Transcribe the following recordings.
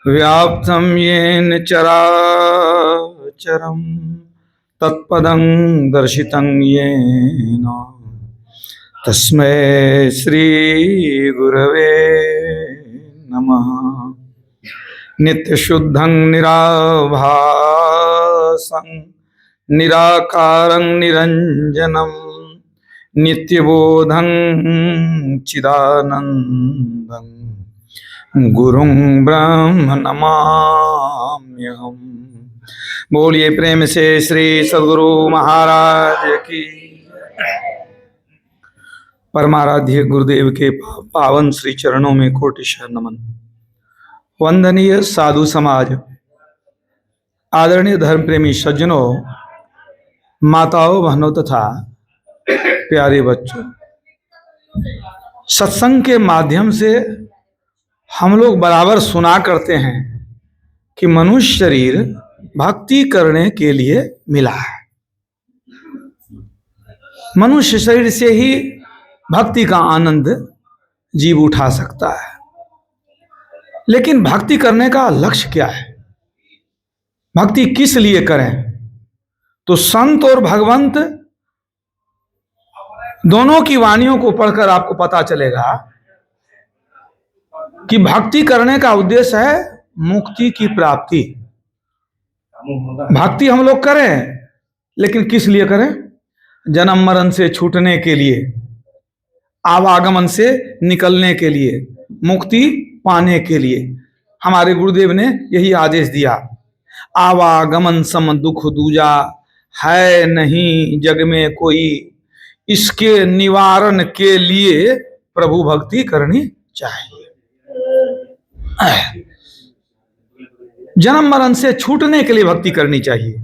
व्याप्तं येन चराचरं तत्पदं दर्शितं येन तस्मै श्रीगुरवे नमः। नित्यशुद्धं निराभासं निराकारं निरञ्जनं नित्यबोधं चिदानन्दं गुरुं ब्रह्म नमाम्यहम्। बोलिए प्रेम से श्री सद्गुरु महाराज की। परमाराध्य गुरुदेव के पावन श्री चरणों में कोटिशः नमन। वंदनीय साधु समाज, आदरणीय धर्म प्रेमी सज्जनों, माताओं, बहनों तथा प्यारे बच्चों, सत्संग के माध्यम से हम लोग बराबर सुना करते हैं कि मनुष्य शरीर भक्ति करने के लिए मिला है। मनुष्य शरीर से ही भक्ति का आनंद जीव उठा सकता है। लेकिन भक्ति करने का लक्ष्य क्या है? भक्ति किस लिए करें? तो संत और भगवंत दोनों की वाणियों को पढ़कर आपको पता चलेगा कि भक्ति करने का उद्देश्य है मुक्ति की प्राप्ति। भक्ति हम लोग करें, लेकिन किस लिए करें? जन्म मरण से छूटने के लिए, आवागमन से निकलने के लिए, मुक्ति पाने के लिए। हमारे गुरुदेव ने यही आदेश दिया, आवागमन सम दुख दूजा, है नहीं जग में कोई, इसके निवारण के लिए प्रभु भक्ति करनी चाहिए। जन्म मरण से छूटने के लिए भक्ति करनी चाहिए।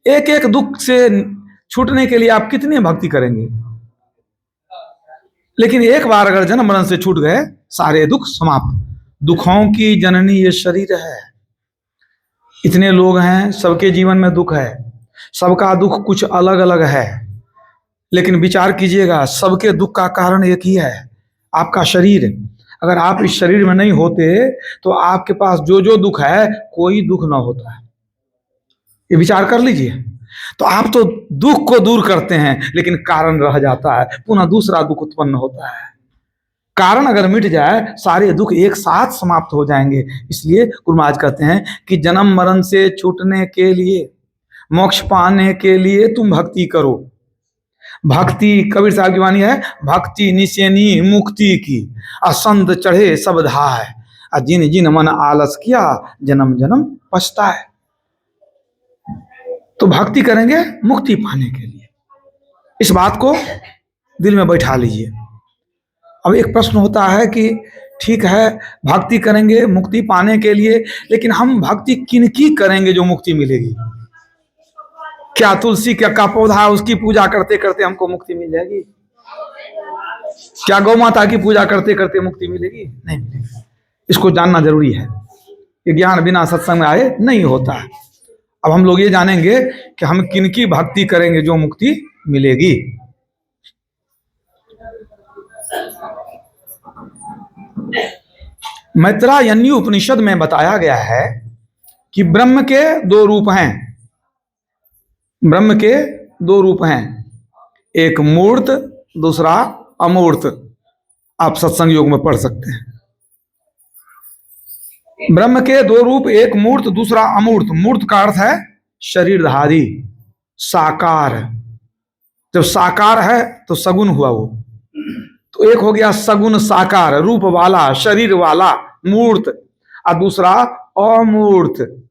एक एक दुख से छूटने के लिए आप कितनी भक्ति करेंगे? लेकिन एक बार अगर जन्म मरण से छूट गए, सारे दुख समाप्त। दुखों की जननी ये शरीर है। इतने लोग हैं, सबके जीवन में दुख है, सबका दुख कुछ अलग अलग है। लेकिन विचार कीजिएगा, सबके दुख का कारण एक ही है, आपका शरीर। अगर आप इस शरीर में नहीं होते तो आपके पास जो जो दुख है, कोई दुख ना होता है। ये विचार कर लीजिए। तो आप तो दुख को दूर करते हैं, लेकिन कारण रह जाता है, पुनः दूसरा दुख उत्पन्न होता है। कारण अगर मिट जाए, सारे दुख एक साथ समाप्त हो जाएंगे। इसलिए गुरु महाराज कहते हैं कि जन्म मरण से छूटने के लिए, मोक्ष पाने के लिए तुम भक्ति करो। भक्ति, कबीर साहब की वाणी है, भक्ति निशेनी मुक्ति की, असंत चढ़े सब धाय, जिन जिन मन आलस किया, जन्म जन्म पछताए। तो भक्ति करेंगे मुक्ति पाने के लिए। इस बात को दिल में बैठा लीजिए। अब एक प्रश्न होता है कि ठीक है, भक्ति करेंगे मुक्ति पाने के लिए, लेकिन हम भक्ति किनकी करेंगे जो मुक्ति मिलेगी? क्या तुलसी का पौधा, उसकी पूजा करते करते हमको मुक्ति मिल जाएगी? क्या गौ माता की पूजा करते करते मुक्ति मिलेगी? नहीं मिलेगी। इसको जानना जरूरी है। ये ज्ञान बिना सत्संग में आए नहीं होता है। अब हम लोग ये जानेंगे कि हम किनकी भक्ति करेंगे जो मुक्ति मिलेगी। मैत्रायणी उपनिषद में बताया गया है कि ब्रह्म के दो रूप हैं। ब्रह्म के दो रूप हैं, एक मूर्त, दूसरा अमूर्त। आप सत्संग योग में पढ़ सकते हैं। ब्रह्म के दो रूप, एक मूर्त दूसरा अमूर्त। मूर्त का अर्थ है शरीरधारी, साकार। जब साकार है तो सगुण हुआ वो। तो एक हो गया सगुण साकार, रूप वाला, शरीर वाला, मूर्त। और दूसरा अमूर्त,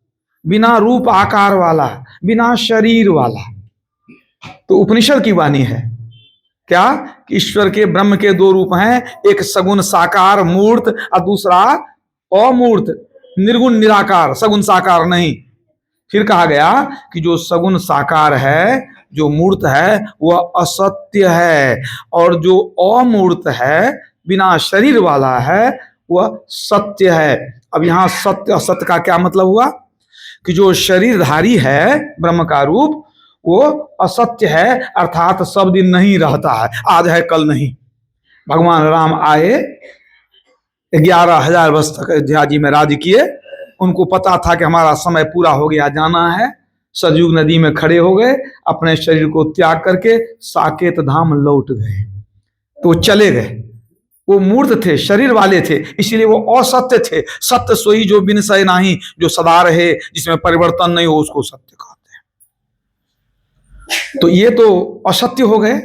बिना रूप आकार वाला, बिना शरीर वाला। तो उपनिषद की वाणी है क्या कि ईश्वर के, ब्रह्म के दो रूप हैं, एक सगुण साकार मूर्त और दूसरा अमूर्त निर्गुण निराकार, सगुण साकार नहीं। फिर कहा गया कि जो सगुण साकार है, जो मूर्त है, वह असत्य है, और जो अमूर्त है, बिना शरीर वाला है, वह सत्य है। अब यहां सत्य असत्य का क्या मतलब हुआ कि जो शरीरधारी है ब्रह्म का रूप, वो असत्य है, अर्थात सब दिन नहीं रहता है, आज है कल नहीं। भगवान राम आए, 11,000 वर्ष तक अयोध्या जी में राज्य किए, उनको पता था कि हमारा समय पूरा हो गया, जाना है। सरयुग नदी में खड़े हो गए, अपने शरीर को त्याग करके साकेत धाम लौट गए। तो चले गए। वो मूर्त थे, शरीर वाले थे, इसीलिए वो असत्य थे। सत्य सोई जो बिनसय नाही, जो सदा रहे, जिसमें परिवर्तन नहीं हो, उसको सत्य कहते हैं। तो ये तो असत्य हो गए,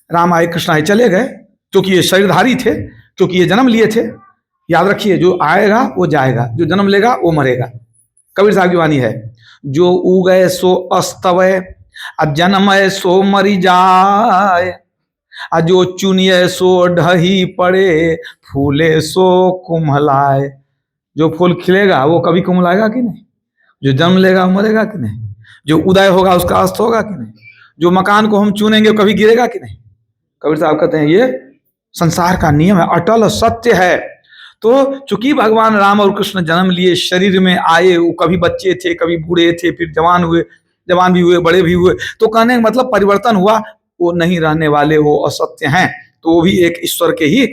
राम आए कृष्ण आए चले गए, क्योंकि ये शरीरधारी थे, क्योंकि ये जन्म लिए थे। याद रखिए, जो आएगा वो जाएगा, जो जन्म लेगा वो मरेगा। कबीर साहब की वाणी है, जो उगए सो अस्तवय, जन्मय सो मरी जाए, जो चुनिए सो ढही पड़े, फूले सो कुम्हलाए। जो फूल खिलेगा वो कभी कुम्हलाएगा कि नहीं? जो जन्म लेगा वो मरेगा कि नहीं? जो उदय होगा उसका अस्त होगा कि नहीं? जो मकान को हम चुनेंगे कभी गिरेगा कि नहीं? कबीर साहब कहते हैं ये संसार का नियम है, अटल सत्य है। तो चूंकि भगवान राम और कृष्ण जन्म लिए, शरीर में आए, वो कभी बच्चे थे, कभी बूढ़े थे, फिर जवान हुए, जवान भी हुए, बड़े भी हुए, तो कहने का मतलब परिवर्तन हुआ, वो नहीं रहने वाले, वो असत्य हैं। तो वो भी एक ईश्वर के ही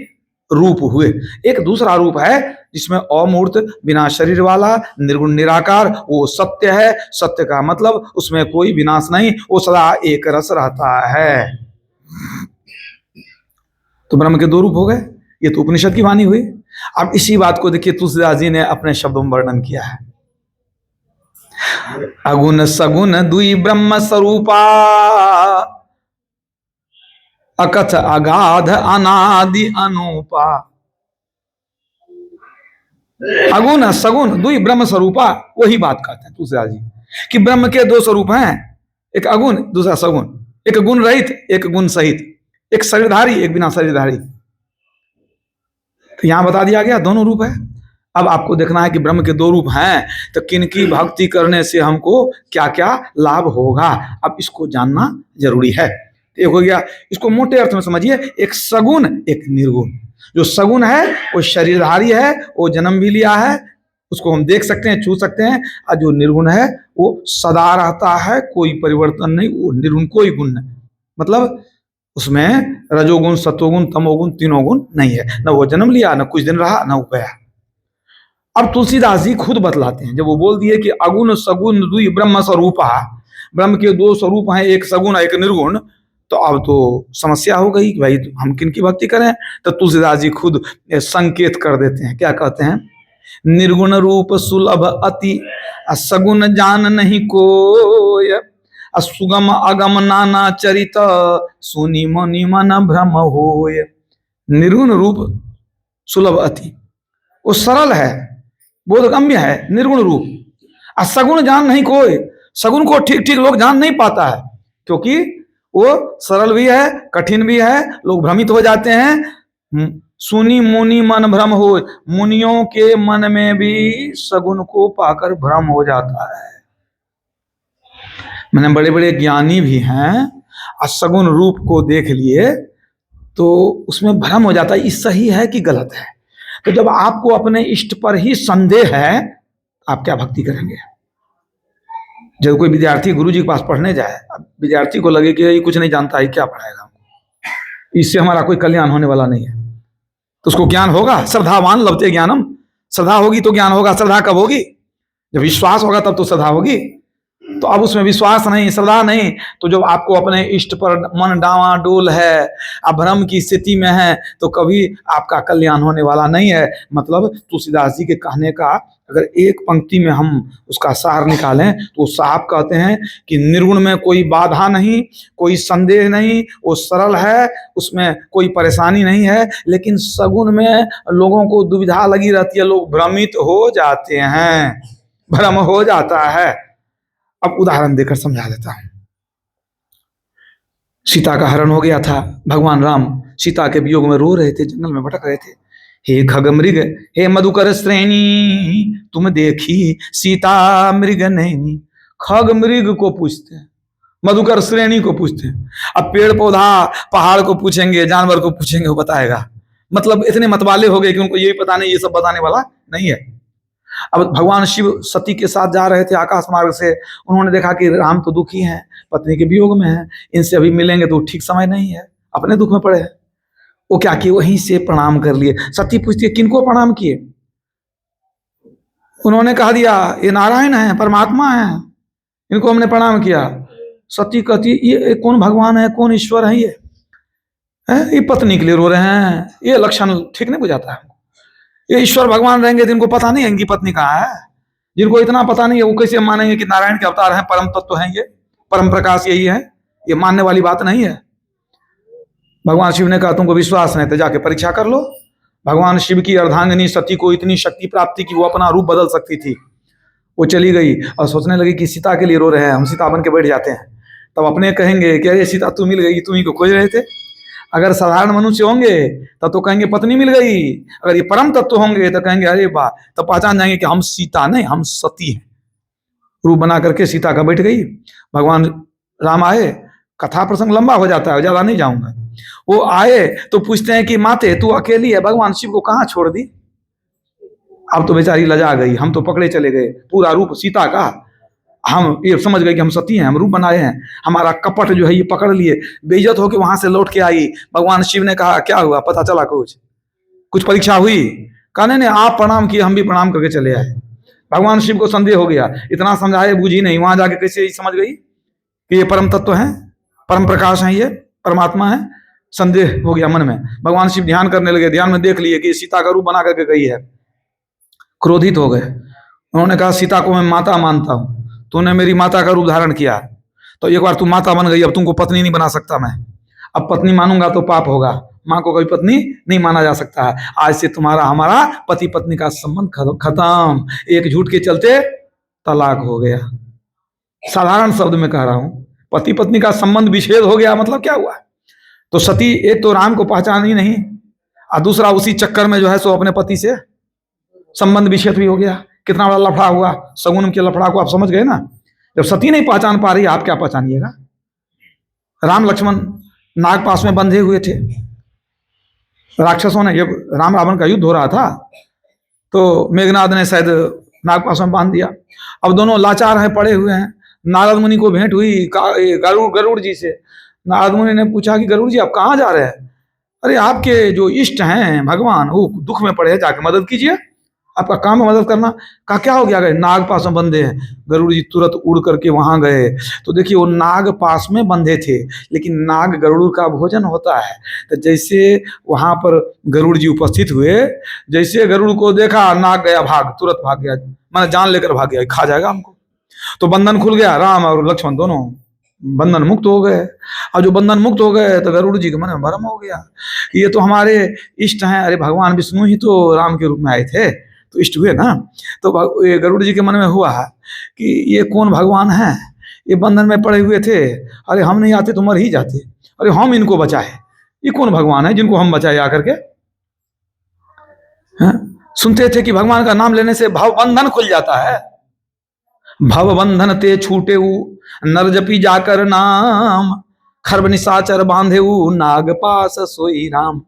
रूप हुए। एक दूसरा रूप है जिसमें अमूर्त, बिना शरीर वाला, निर्गुण निराकार, वो सत्य है। सत्य का मतलब उसमें कोई विनाश नहीं, वो सदा एक रस रहता है। तो ब्रह्म के दो रूप हो गए, ये तो उपनिषद की वाणी हुई। अब इसी बात को देखिए तुलसीदास जी ने अपने शब्दों में वर्णन किया है। अगुण सगुण दुई ब्रह्म स्वरूपा, अकथ अगाध अनादि अनूपा। अगुण सगुण दुई ब्रह्म स्वरूपा, वही बात कहते हैं तुलसीदास जी कि ब्रह्म के दो स्वरूप हैं, एक अगुण दूसरा सगुण, एक गुण रहित एक गुण सहित, एक शरीरधारी एक बिना शरीरधारी। तो यहां बता दिया गया दोनों रूप है। अब आपको देखना है कि ब्रह्म के दो रूप हैं, तो किनकी भक्ति करने से हमको क्या क्या लाभ होगा, अब इसको जानना जरूरी है। एक हो गया, इसको मोटे अर्थ में समझिए, एक सगुण एक निर्गुण। जो सगुण है वो शरीरधारी है, वो जन्म भी लिया है, उसको हम देख सकते हैं, छू सकते हैं। और जो निर्गुण है वो सदा रहता है, कोई परिवर्तन नहीं, वो निर्गुण कोई गुण नहीं, मतलब उसमें रजोगुण सतोगुण तमोगुण तीनों गुण नहीं है। न वो जन्म लिया, न कुछ दिन रहा, न वो गया। अब तुलसीदास जी खुद बतलाते हैं, जब वो बोल दिए कि अगुण सगुण दुई ब्रह्म स्वरूपा, ब्रह्म के दो स्वरूप हैं, एक सगुण एक निर्गुण, तो अब तो समस्या हो गई कि भाई हम किन की भक्ति करें। तो तुलसीदास जी खुद संकेत कर देते हैं, क्या कहते हैं, निर्गुण रूप सुलभ अति, सगुण जान नहीं कोय, सुगम अगम नाना चरित, सुनी मुनि मन भ्रम होय। निर्गुण रूप सुलभ अति, वो सरल है, बोधगम्य है, निर्गुण रूप। सगुण जान नहीं कोई, सगुण को ठीक ठीक लोग जान नहीं पाता है, क्योंकि वो सरल भी है, कठिन भी है, लोग भ्रमित हो जाते हैं। सुनी मुनि मन भ्रम हो, मुनियों के मन में भी सगुण को पाकर भ्रम हो जाता है। मैंने बड़े बड़े ज्ञानी भी हैं, असगुण रूप को देख लिए तो उसमें भ्रम हो जाता है, ये सही है कि गलत है। तो जब आपको अपने इष्ट पर ही संदेह है, आप क्या भक्ति करेंगे? जब कोई विद्यार्थी गुरु जी के पास पढ़ने जाए, अब विद्यार्थी को लगे कि ये कुछ नहीं जानता है, क्या पढ़ाएगा, इससे हमारा कोई कल्याण होने वाला नहीं है, तो उसको ज्ञान होगा। श्रद्धावान लभते ज्ञानम, श्रद्धा होगी तो ज्ञान होगा। श्रद्धा कब होगी? जब विश्वास होगा तब तो श्रद्धा होगी। तो अब उसमें विश्वास नहीं, श्रद्धा नहीं, तो जब आपको अपने इष्ट पर मन डावाडोल है, आप भ्रम की स्थिति में है, तो कभी आपका कल्याण होने वाला नहीं है। मतलब तुलसीदास जी के कहने का अगर एक पंक्ति में हम उसका सार निकालें तो साफ कहते हैं कि निर्गुण में कोई बाधा नहीं, कोई संदेह नहीं, वो सरल है, उसमें कोई परेशानी नहीं है। लेकिन सगुण में लोगों को दुविधा लगी रहती है, लोग भ्रमित हो जाते हैं, भ्रम हो जाता है। अब उदाहरण देकर समझा देता हूं। सीता का हरण हो गया था, भगवान राम सीता के वियोग में रो रहे थे, जंगल में भटक रहे थे। हे खग मृग, हे मधुकर श्रेणी, तुम देखी सीता मृग नहीं। खग मृग को पूछते हैं, मधुकर श्रेणी को पूछते हैं। अब पेड़ पौधा पहाड़ को पूछेंगे, जानवर को पूछेंगे, वो बताएगा। मतलब इतने मतवाले हो गए कि उनको ये भी पता नहीं, ये सब बताने वाला नहीं है। अब भगवान शिव सती के साथ जा रहे थे आकाश मार्ग से, उन्होंने देखा कि राम तो दुखी हैं, पत्नी के वियोग में हैं, इनसे अभी मिलेंगे तो ठीक समय नहीं है, अपने दुख में पड़े हैं। वो क्या किए, वहीं से प्रणाम कर लिए। सती पूछती है किनको प्रणाम किए? उन्होंने कह दिया ये नारायण है, परमात्मा है, इनको हमने प्रणाम किया। सती कहती ये कौन भगवान है, कौन ईश्वर है ये पत्नी के लिए रो रहे हैं, ये लक्षण ठीक नहीं बुझाता है। ये ईश्वर भगवान रहेंगे तो इनको पता नहीं है इनकी पत्नी कहाँ है। जिनको इतना पता नहीं है वो कैसे मानेंगे कि नारायण के अवतार हैं, परम तत्व हैं, ये परम प्रकाश यही है? ये मानने वाली बात नहीं है। भगवान शिव ने कहा तुमको विश्वास नहीं तो जाके परीक्षा कर लो। भगवान शिव की अर्धांगिनी सती को इतनी शक्ति प्राप्ति की वो अपना रूप बदल सकती थी। वो चली गई और सोचने लगी कि सीता के लिए रो रहे हैं, हम सीता बन के बैठ जाते हैं। तब अपने कहेंगे कि अरे सीता तू मिल गई, तुम ही को खोज रहे थे। अगर साधारण मनुष्य होंगे तब तो कहेंगे पत्नी मिल गई, अगर ये परम तत्व होंगे तो कहेंगे अरे वाह, तो पहचान जाएंगे कि हम सीता नहीं, हम सती हैं। रूप बना करके सीता का बैठ गई। भगवान राम आए, कथा प्रसंग लंबा हो जाता है, ज्यादा नहीं जाऊंगा। वो आए तो पूछते हैं कि माते तू अकेली है, भगवान शिव को कहाँ छोड़ दी? अब तो बेचारी लजा गई, हम तो पकड़े चले गए, पूरा रूप सीता का, हम ये समझ गए कि हम सती हैं, हम रूप बनाए हैं, हमारा कपट जो है ये पकड़ लिए। बेइज्जत होकर वहां से लौट के आई। भगवान शिव ने कहा क्या हुआ, पता चला कुछ परीक्षा हुई? कहा नहीं आप प्रणाम किए, हम भी प्रणाम करके चले आए। भगवान शिव को संदेह हो गया, इतना समझाए बुझी नहीं, वहां जाके कैसे समझ गई कि ये परम तत्व है, परम प्रकाश है, ये परमात्मा है। संदेह हो गया मन में। भगवान शिव ध्यान करने लगे, ध्यान में देख लिए कि सीता का रूप बना करके गई है। क्रोधित हो गए। उन्होंने कहा सीता को मैं माता मानता हूं, तूने मेरी माता का रूप धारण किया, तो एक बार तू माता बन गई, अब तुमको पत्नी नहीं बना सकता मैं। अब पत्नी मानूंगा तो पाप होगा, माँ को कभी पत्नी नहीं माना जा सकता है। आज से तुम्हारा हमारा पति पत्नी का संबंध खत्म। एक झूठ के चलते तलाक हो गया। साधारण शब्द में कह रहा हूं, पति पत्नी का संबंध विच्छेद हो गया, मतलब क्या हुआ? तो सती एक तो राम को पहचानी नहीं, और दूसरा उसी चक्कर में जो है सो अपने पति से संबंध विच्छेद भी हो गया। कितना बड़ा लफड़ा हुआ। सगुन के लफड़ा को आप समझ गए ना। जब सती नहीं पहचान पा रही, आप क्या पहचानिएगा? राम लक्ष्मण नाग पास में बंधे हुए थे। राक्षसों ने, जब राम रावण का युद्ध हो रहा था तो मेघनाद ने शायद नाग पास में बांध दिया। अब दोनों लाचार हैं, पड़े हुए हैं। नारद मुनि को भेंट हुई गरुड़ जी से। नारद मुनि ने पूछा कि गरुड़ जी आप कहाँ जा रहे हैं? अरे आपके जो इष्ट हैं भगवान वो दुख में पड़े हैं, जाके मदद कीजिए, आपका काम है मदद करना। कहा क्या हो गया? गए नाग पास में बंधे हैं। गरुड़ जी तुरंत उड़ करके वहां गए तो देखिए वो नाग पास में बंधे थे, लेकिन नाग गरुड़ का भोजन होता है। तो जैसे वहां पर गरुड़ जी उपस्थित हुए, जैसे गरुड़ को देखा नाग गया भाग, तुरंत भाग गया, मैंने जान लेकर भाग गया, खा जाएगा हमको। तो बंधन खुल गया, राम और लक्ष्मण दोनों बंधन मुक्त हो गए। और जो बंधन मुक्त हो गए तो गरुड़ जी के मन में भ्रम हो गया, ये तो हमारे इष्ट हैं। अरे भगवान विष्णु ही तो राम के रूप में आए थे, तो इष्ट हुए ना। तो गरुड़ जी के मन में हुआ कि ये कौन भगवान है, ये बंधन में पड़े हुए थे, अरे हम नहीं आते तो मर ही जाते, अरे हम इनको बचाए, ये कौन भगवान है जिनको हम बचाए आकर के। सुनते थे कि भगवान का नाम लेने से भव बंधन खुल जाता है। भव बंधन ते छूटे नर जपी जाकर नाम, खर्ब निशाचर बांधे नाग पास सोई राम।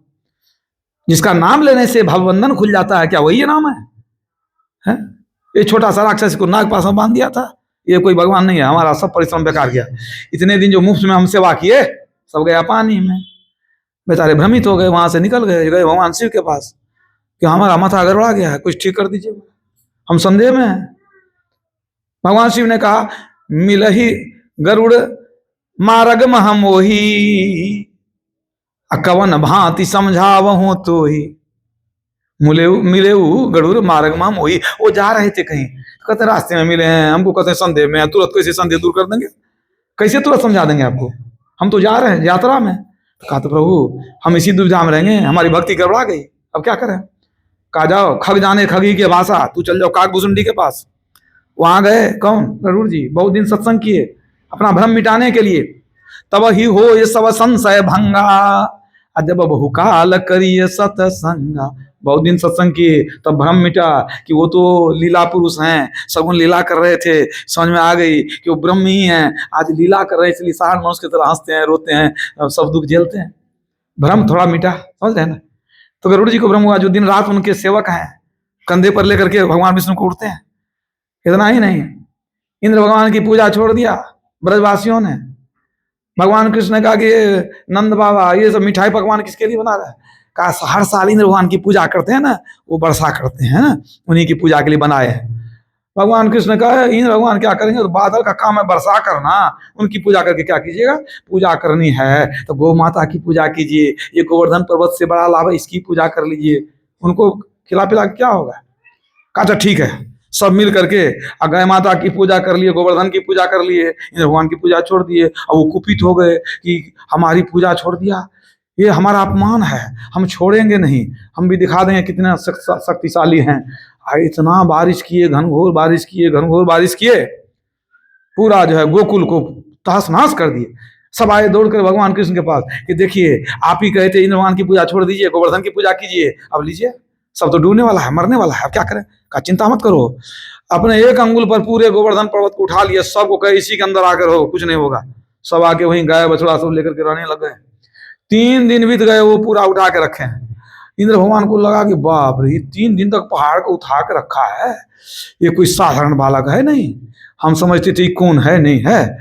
जिसका नाम लेने से भव बंधन खुल जाता है, क्या वही नाम है? ये छोटा सा राक्षस को नाग पास में बांध दिया था, ये कोई भगवान नहीं है। हमारा सब परिश्रम बेकार गया। इतने दिन जो मुफ्त में हम सेवा किए सब गया पानी में। बेचारे भ्रमित हो गए, वहां से निकल गए भगवान शिव के पास कि हमारा माथा गड़बड़ा गया है, कुछ ठीक कर दीजिए, हम संदेह में हैं। भगवान शिव ने कहा मिलही गरुड़ मारग मह मोही, कवन भांति समझावहूं तो ही। मिले गरुड़ मार्ग माम मोही। वो जा रहे थे कहीं, कहते रास्ते में मिले हैं हमको, कहते संदेह में, तुरंत कैसे संदेह दूर कर देंगे, कैसे तुरंत समझा देंगे आपको, हम तो जा रहे हैं यात्रा में। कहा तो प्रभु हम इसी दुविधा में रहेंगे, हमारी भक्ति गड़बड़ा गई, अब क्या करें? कहा जाओ खग जाने खगी के भाषा, तू चल जाओ काकभूषुंडी के पास। वहां गए, कौन? गरुड़ जी। बहुत दिन सत्संग किए अपना भ्रम मिटाने के लिए। तब ही हो ये सब संशय भंगा, जब बहुकाल करिए सतसंगा। बहुत दिन सत्संग किए तब भ्रम मिटा कि वो तो लीला पुरुष हैं, सगुन लीला कर रहे थे, समझ में आ गई कि वो ब्रह्म ही हैं, आज लीला कर रहे हैं, इसलिए साधारण मनुष्य की तरह हंसते हैं, रोते हैं, सब दुख झेलते हैं। भ्रम थोड़ा मिटा, समझ रहे हैं ना। तो गरुड़ जी को भ्रम हुआ, जो दिन रात उनके सेवक हैं, कंधे पर लेकर के भगवान विष्णु को उठते हैं। इतना ही नहीं, इंद्र भगवान की पूजा छोड़ दिया ब्रजवासियों ने। भगवान कृष्ण ने कहा कि नंद बाबा ये सब मिठाई पकवान किसके लिए बना रहा है? कहा हर साल इंद्र भगवान की पूजा करते हैं ना, वो वर्षा करते हैं ना, उन्हीं की पूजा के लिए बनाए हैं। भगवान कृष्ण ने कहा इंद्र भगवान क्या करेंगे, तो बादल का काम है वर्षा करना, उनकी पूजा करके क्या कीजिएगा, पूजा करनी है तो गौ माता की पूजा कीजिए, ये गोवर्धन पर्वत से बड़ा लाभ है, इसकी पूजा कर लीजिए, उनको खिला पिला के क्या होगा। कहा अच्छा ठीक है, सब मिल करके गाय माता की पूजा कर लिए, गोवर्धन की पूजा कर लिए, इंद्र भगवान की पूजा छोड़ दिए। और वो कुपित हो गए कि हमारी पूजा छोड़ दिया, ये हमारा अपमान है, हम छोड़ेंगे नहीं, हम भी दिखा देंगे कितना शक्तिशाली हैं। इतना बारिश किए, घनघोर बारिश किए, घनघोर बारिश किए, पूरा जो है गोकुल को तहस नहस कर दिए। सब आए दौड़ कर भगवान कृष्ण के पास कि देखिए आप ही कहे थे इंद्र भगवान की पूजा छोड़ दीजिए, गोवर्धन की पूजा कीजिए, अब लीजिए, सब तो डूबने वाला है, मरने वाला है, अब क्या करें। कहा चिंता मत करो, अपने एक अंगुल पर पूरे गोवर्धन पर्वत को उठा लिए, सबको कहे इसी के अंदर आकर हो, कुछ नहीं होगा। सब आके वहीं गाय बछड़ा सब लेकर के रहने लग गए। 3 दिन बीत गए, वो पूरा उठा के रखे हैं। इंद्र भगवान को लगा कि बाप रे, 3 दिन तक पहाड़ को उठा के रखा है, ये कोई साधारण बालक है नहीं, हम समझते थे कौन है नहीं है,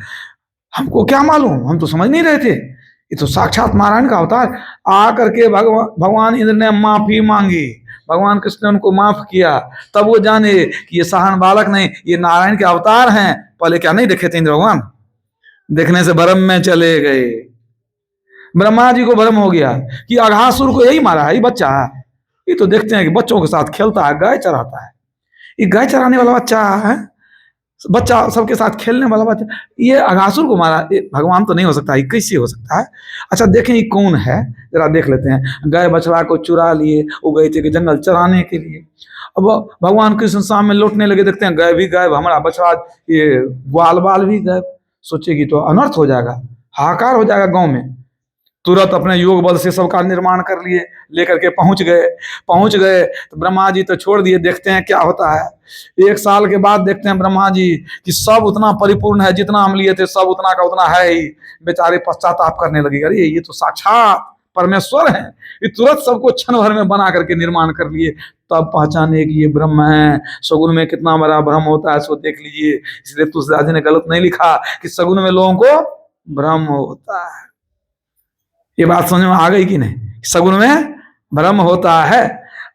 हमको क्या मालूम, हम तो समझ नहीं रहे थे, ये तो साक्षात नारायण का अवतार। आकर के भगवान इंद्र ने माफी मांगी, भगवान कृष्ण ने उनको माफ किया, तब वो जाने कि ये साधारण बालक नहीं, ये नारायण के अवतार हैं। पहले क्या नहीं देखे थे इंद्र भगवान, देखने से भ्रम में चले गए। ब्रह्मा जी को भ्रम हो गया कि अघासुर को यही मारा है, ये बच्चा है, ये तो देखते हैं कि बच्चों के साथ खेलता है, गाय चराता है, ये गाय चराने वाला बच्चा है, बच्चा सबके साथ खेलने वाला बच्चा, ये अघासुर को मारा, भगवान तो नहीं हो सकता, ये कैसे हो सकता है। अच्छा देखें ये कौन है, जरा देख लेते हैं। गाय बछड़ा को चुरा लिए, वो गए थे कि जंगल चराने के लिए। अब भगवान कृष्ण सामने लौटने लगे, देखते हैं गाय भी गायब, हमारा बछड़ा ये ग्वाल बाल भी गायब। सोचेगी तो अनर्थ हो जाएगा, हाहाकार हो जाएगा गाँव में। तुरंत अपने योग बल से सबका निर्माण कर लिए, लेकर के पहुंच गए तो ब्रह्मा जी तो छोड़ दिए, देखते हैं क्या होता है। 1 साल के बाद देखते हैं ब्रह्मा जी कि सब उतना परिपूर्ण है, जितना हम लिए थे सब उतना का उतना है ही। बेचारे पश्चाताप करने लगे, अरे ये तो साक्षात परमेश्वर है, ये तुरंत सबको क्षण भर में बना करके निर्माण कर लिए। तब पहचाने कि ये ब्रह्म है। सगुन में कितना बड़ा भ्रम होता है, सो देख लीजिए। इसलिए तुलसीदास जी ने गलत नहीं लिखा कि सगुन में लोगों को भ्रम होता है। ये बात समझ में आ गई कि नहीं, सगुन में भ्रम होता है।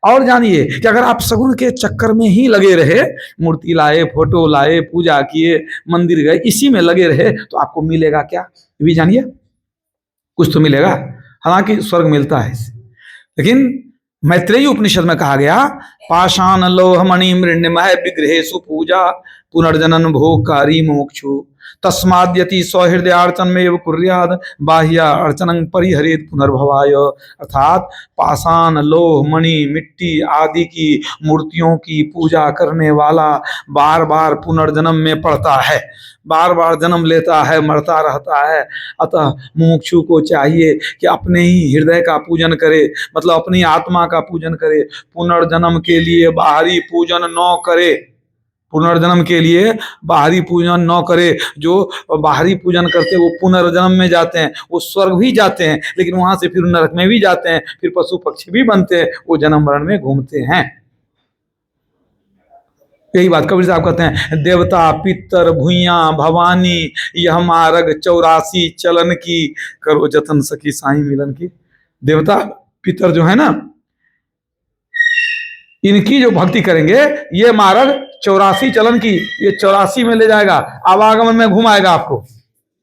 और जानिए कि अगर आप सगुन के चक्कर में ही लगे रहे, मूर्ति लाए, फोटो लाए, पूजा किए, मंदिर गए, इसी में लगे रहे, तो आपको मिलेगा क्या, ये भी जानिए, कुछ तो मिलेगा। हालांकि स्वर्ग मिलता है इससे, लेकिन मैत्रेयी उपनिषद में कहा गया पाषाण लोह मणि मृण्मय विग्रहेषु पूजा पुनर्जनन भोगकारी मोक्षु तस्माद्यति स्वहृदयार्चन में कुर्याद बाह्या अर्चनं परिहरेत पुनर्भवाय। अर्थात पाषाण लोह मणि मिट्टी आदि की मूर्तियों की पूजा करने वाला बार बार पुनर्जन्म में पड़ता है, बार बार जन्म लेता है, मरता रहता है। अतः मुमुक्षु को चाहिए कि अपने ही हृदय का पूजन करे, मतलब अपनी आत्मा का पूजन करे, पुनर्जन्म के लिए बाहरी पूजन न करे, पुनर्जन्म के लिए बाहरी पूजन न करे। जो बाहरी पूजन करते हैं वो पुनर्जन्म में जाते हैं, वो स्वर्ग भी जाते हैं, लेकिन वहां से फिर नरक में भी जाते हैं, फिर पशु पक्षी भी बनते हैं, वो जन्म मरण में घूमते हैं। यही बात कबीर साहब कहते हैं, देवता पितर भुइया भवानी यह मार्ग 84 चलन की, करो जतन सखी साईं मिलन की। देवता पितर जो है ना, इनकी जो भक्ति करेंगे, ये मार्ग 84 चलन की, ये 84 में ले जाएगा, आवागमन में घुमाएगा आपको।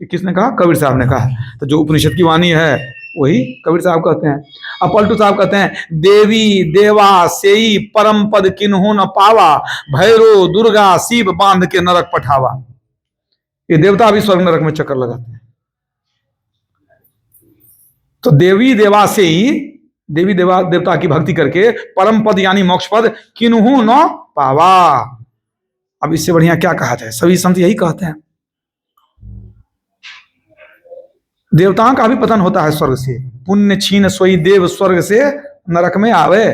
ये किसने कहा? कबीर साहब ने कहा। तो जो उपनिषद की वाणी है वही कबीर साहब कहते हैं। अब पलटू साहब कहते हैं, देवी देवा सेई परम पद किन्हों न पावा, भैरो दुर्गा शिव बांध के नरक पठावा। ये देवता भी स्वर्ग नरक में चक्कर लगाते हैं। तो देवी देवा से ही, देवी देवा देवता की भक्ति करके परम पद यानी मोक्ष पद किन्हों न पावा। अब इससे बढ़िया क्या कहा जाए, सभी संत यही कहते हैं। देवताओं का भी पतन होता है स्वर्ग से, पुण्य छीन सोई देव स्वर्ग से नरक में आवे।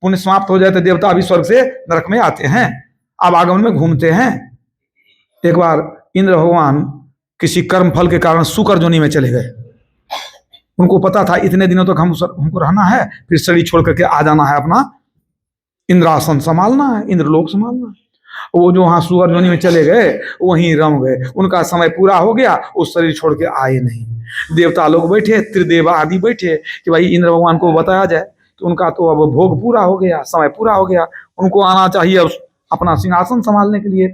पुण्य समाप्त हो जाए तो देवता भी स्वर्ग से नरक में आते हैं, अब आगमन में घूमते हैं। एक बार इंद्र भगवान किसी कर्म फल के कारण शुकर जोनी में चले गए। उनको पता था इतने दिनों तक हमको रहना है, फिर शरीर छोड़ करके आ जाना है, अपना इंद्रासन संभालना है, इंद्रलोक संभालना है। वो जो वहां सुअर जोनी में चले गए, वहीं रम गए, उनका समय पूरा हो गया, उस शरीर छोड़ के आए नहीं। देवता लोग बैठे, त्रिदेवा आदि बैठे कि भाई इंद्र भगवान को बताया जाए कि उनका तो अब भोग पूरा हो गया, समय पूरा हो गया, उनको आना चाहिए अब अपना सिंहासन संभालने के लिए।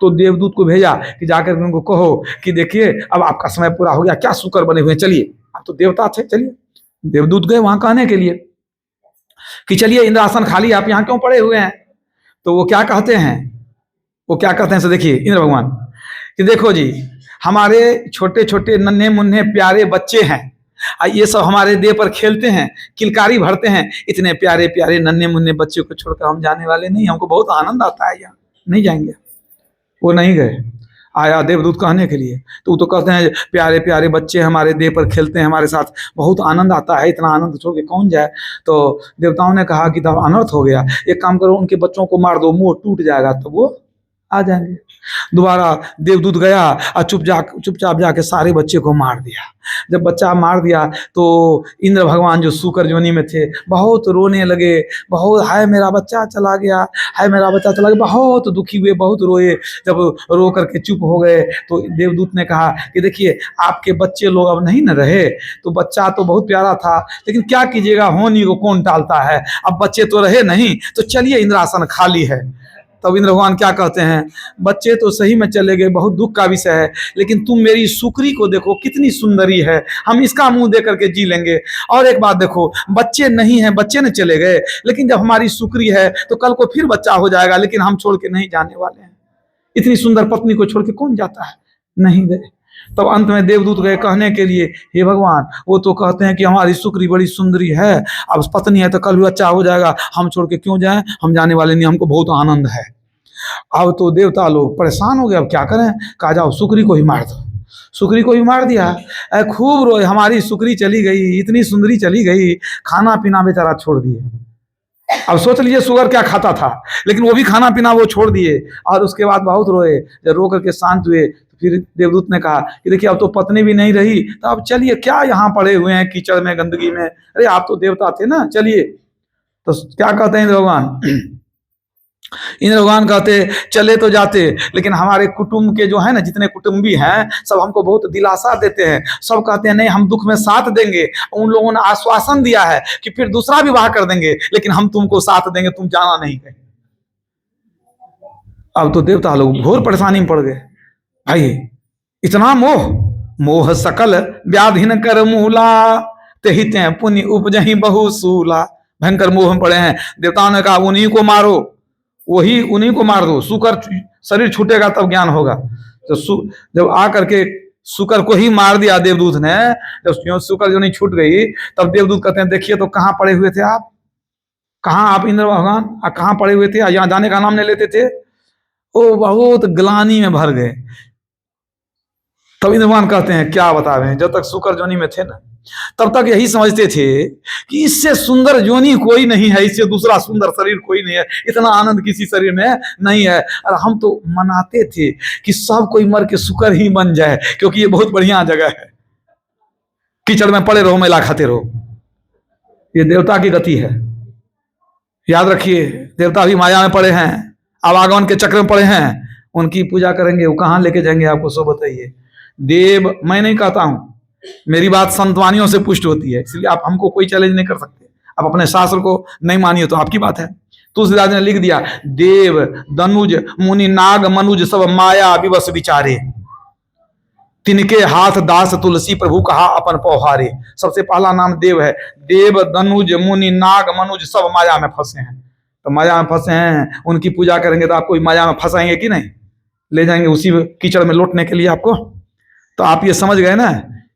तो देवदूत को भेजा कि जाकर उनको कहो कि देखिए अब आपका समय पूरा हो गया, क्या शुक्र बने हुए, चलिए। आप तो देवता थे, चलिए। देवदूत गए वहां कहने के लिए कि चलिए इंद्रासन खाली, आप यहाँ क्यों पड़े हुए हैं। तो वो क्या कहते हैं, वो क्या कहते हैं से देखिए इंद्र भगवान कि देखो जी, हमारे छोटे छोटे नन्हे मुन्ने प्यारे बच्चे हैं, ये सब हमारे देह पर खेलते हैं, किलकारी भरते हैं, इतने प्यारे प्यारे नन्हे मुन्ने बच्चे को छोड़कर हम जाने वाले नहीं, हमको बहुत आनंद आता है, यहाँ नहीं जाएंगे। वो नहीं गए। आया देवदूत कहने के लिए, तो वो तो कहते हैं प्यारे प्यारे बच्चे हमारे देह पर खेलते हैं, हमारे साथ बहुत आनंद आता है, इतना आनंद छोड़ के कौन जाए। तो देवताओं ने कहा कि तब अनर्थ हो गया, एक काम करो उनके बच्चों को मार दो, मुंह टूट जाएगा, तो वो आ जाएंगे। दोबारा देवदूत गया और चुपचाप जाके सारे बच्चे को मार दिया। जब बच्चा मार दिया तो इंद्र भगवान जो सूकर योनि में थे बहुत रोने लगे, बहुत हाय मेरा बच्चा चला गया, हाय मेरा बच्चा चला गया, बहुत दुखी हुए, बहुत रोए। जब रो करके चुप हो गए तो देवदूत ने कहा कि देखिए आपके बच्चे लोग अब नहीं न रहे, तो बच्चा तो बहुत प्यारा था, लेकिन क्या कीजिएगा, होनी को कौन टालता है, अब बच्चे तो रहे नहीं, तो चलिए इंद्रासन खाली है। तब इंद्र भगवान क्या कहते हैं, बच्चे तो सही में चले गए, बहुत दुख का विषय है, लेकिन तुम मेरी सुकरी को देखो कितनी सुंदरी है, हम इसका मुंह दे करके जी लेंगे। और एक बात देखो, बच्चे नहीं है, बच्चे ने चले गए, लेकिन जब हमारी सुकरी है तो कल को फिर बच्चा हो जाएगा, लेकिन हम छोड़ के नहीं जाने वाले हैं। इतनी सुंदर पत्नी को छोड़ के कौन जाता है, नहीं गए। तब अंत में देवदूत गए कहने के लिए, हे भगवान वो तो कहते हैं कि हमारी सुकरी बड़ी सुंदरी है, अब पत्नी है तो कल भी बच्चा हो जाएगा, हम छोड़ के क्यों जाएं, हम जाने वाले नहीं, हमको बहुत आनंद है। अब तो देवता लोग परेशान हो गए, अब क्या करें, कहा जाओ सुकरी को ही मार दो। सुकरी को ही मार दिया, खूब रोए, हमारी सुकरी चली गई, इतनी सुंदरी चली गई, खाना पीना बेचारा छोड़ दिए। अब सोच लीजिए सुअर क्या खाता था, लेकिन वो भी खाना पीना वो छोड़ दिए, और उसके बाद बहुत रोए। जब रो करके शांत हुए तो फिर देवदूत ने कहा कि देखिए अब तो पत्नी भी नहीं रही, तो अब चलिए, क्या यहाँ पड़े हुए हैं कीचड़ में, गंदगी में, अरे आप तो देवता थे ना, चलिए। तो क्या कहते हैं इंद्र भगवान, इंद्र भगवान कहते चले तो जाते, लेकिन हमारे कुटुंब के जो है ना, जितने कुटुंबी हैं सब हमको बहुत दिलासा देते हैं, सब कहते हैं नहीं हम दुख में साथ देंगे, उन लोगों ने आश्वासन दिया है कि फिर दूसरा विवाह कर देंगे, लेकिन हम तुमको साथ देंगे, तुम जाना नहीं कहीं। अब तो देवता लोग घोर परेशानी में पड़ गए, भाई इतना मोह, मोह सकल व्याधि न कर मूला, ते पुण्य उपजही बहुसूला। भयंकर मोह में पड़े हैं। देवताओं ने कहा उन्हीं को मारो, वही उन्हीं को मार दो, शुकर शरीर छूटेगा तब ज्ञान होगा। तो जब आ करके शुकर को ही मार दिया देवदूत ने, जब शुकर जो नहीं छूट गई, तब देवदूत कहते हैं देखिए तो कहाँ पड़े हुए थे आप, कहाँ आप इंद्र भगवान कहाँ पड़े हुए थे, यहाँ जाने का नाम नहीं लेते थे। ओ बहुत ग्लानी में भर गए। तब इंद्र भगवान कहते हैं क्या बता रहे हैं, जब तक शुकर जोनी में थे ना तब तक यही समझते थे कि इससे सुंदर जोनी कोई नहीं है, इससे दूसरा सुंदर शरीर कोई नहीं है, इतना आनंद किसी शरीर में नहीं है। और हम तो मनाते थे कि सब कोई मर के शुकर ही बन जाए, क्योंकि ये बहुत बढ़िया जगह है, कीचड़ में पड़े रहो, मैला खाते रहो। ये देवता की गति है, याद रखिए। देवता भी माया में पड़े हैं, आवागमन के चक्र में पड़े हैं, उनकी पूजा करेंगे, वो कहाँ लेके जाएंगे आपको सो बताइए। देव मैं नहीं कहता हूं, मेरी बात संतवानियों से पुष्ट होती है, इसलिए आप हमको कोई चैलेंज नहीं कर सकते। आप अपने शास्त्र को नहीं मानिए तो आपकी बात है। तुलसीदास ने लिख दिया, देव दनुज मुनि नाग मनुज सब माया विवश विचारे, तिनके हाथ दास तुलसी प्रभु कहा अपन पौहारे। सबसे पहला नाम देव है। देव दनुज मुनि नाग मनुज सब माया में फंसे हैं, तो माया में फंसे हैं, उनकी पूजा करेंगे तो आपको माया में फंसाएंगे कि नहीं, ले जाएंगे उसी कीचड़ में लौटने के लिए आपको। तो आप ये समझ गए ना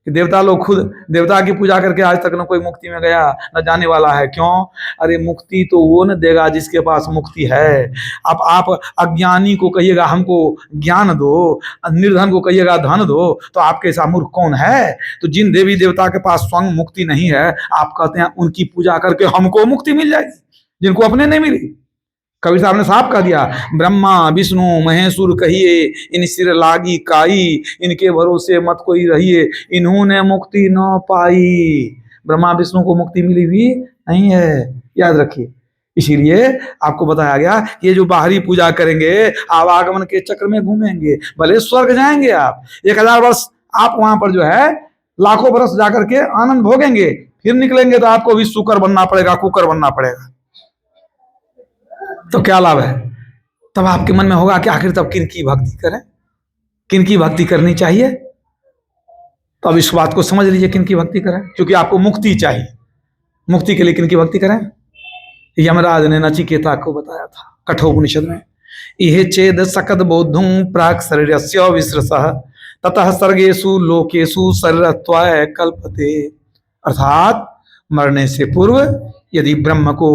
कि देवता लोग खुद देवता की पूजा करके आज तक न कोई मुक्ति में गया न जाने वाला है। क्यों? अरे मुक्ति तो वो न देगा जिसके पास मुक्ति है। आप अज्ञानी को कहिएगा हमको ज्ञान दो, निर्धन को कहिएगा धन दो, तो आपके ऐसा मूर्ख कौन है? तो जिन देवी देवता के पास स्वयं मुक्ति नहीं है, आप कहते हैं उनकी पूजा करके हमको मुक्ति मिल जाएगी, जिनको अपने नहीं मिली। कबीर साहब ने साफ कह दिया, ब्रह्मा विष्णु महेश्वर कहिए, इन सिर लागी काई, इनके भरोसे मत कोई रहिए, इन्होंने मुक्ति न पाई। ब्रह्मा विष्णु को मुक्ति मिली भी नहीं है, याद रखिए। इसीलिए आपको बताया गया कि ये जो बाहरी पूजा करेंगे, आवागमन के चक्र में घूमेंगे, भले स्वर्ग जाएंगे आप 1000 वर्ष, आप वहां पर जो है लाखों बरस जाकर के आनंद भोगेंगे, फिर निकलेंगे तो आपको भी शुकर बनना पड़ेगा, कुकर बनना पड़ेगा। तो क्या लाभ है? तब आपके मन में होगा कि आखिर तब किन की भक्ति करें, किन की भक्ति करनी चाहिए। तो अब इस बात को समझ लीजिए, किन की भक्ति करें, क्योंकि आपको मुक्ति चाहिए। मुक्ति के लिए किन की भक्ति करें? यमराज ने नचिकेता को बताया था कठोपनिषद में, इहे चेद सकद बोधुं प्राक शरीरस्य विसृसः ततः सर्गेषु लोकेषु शरीरत्वाय कल्पते। अर्थात मरने से पूर्व यदि ब्रह्म को,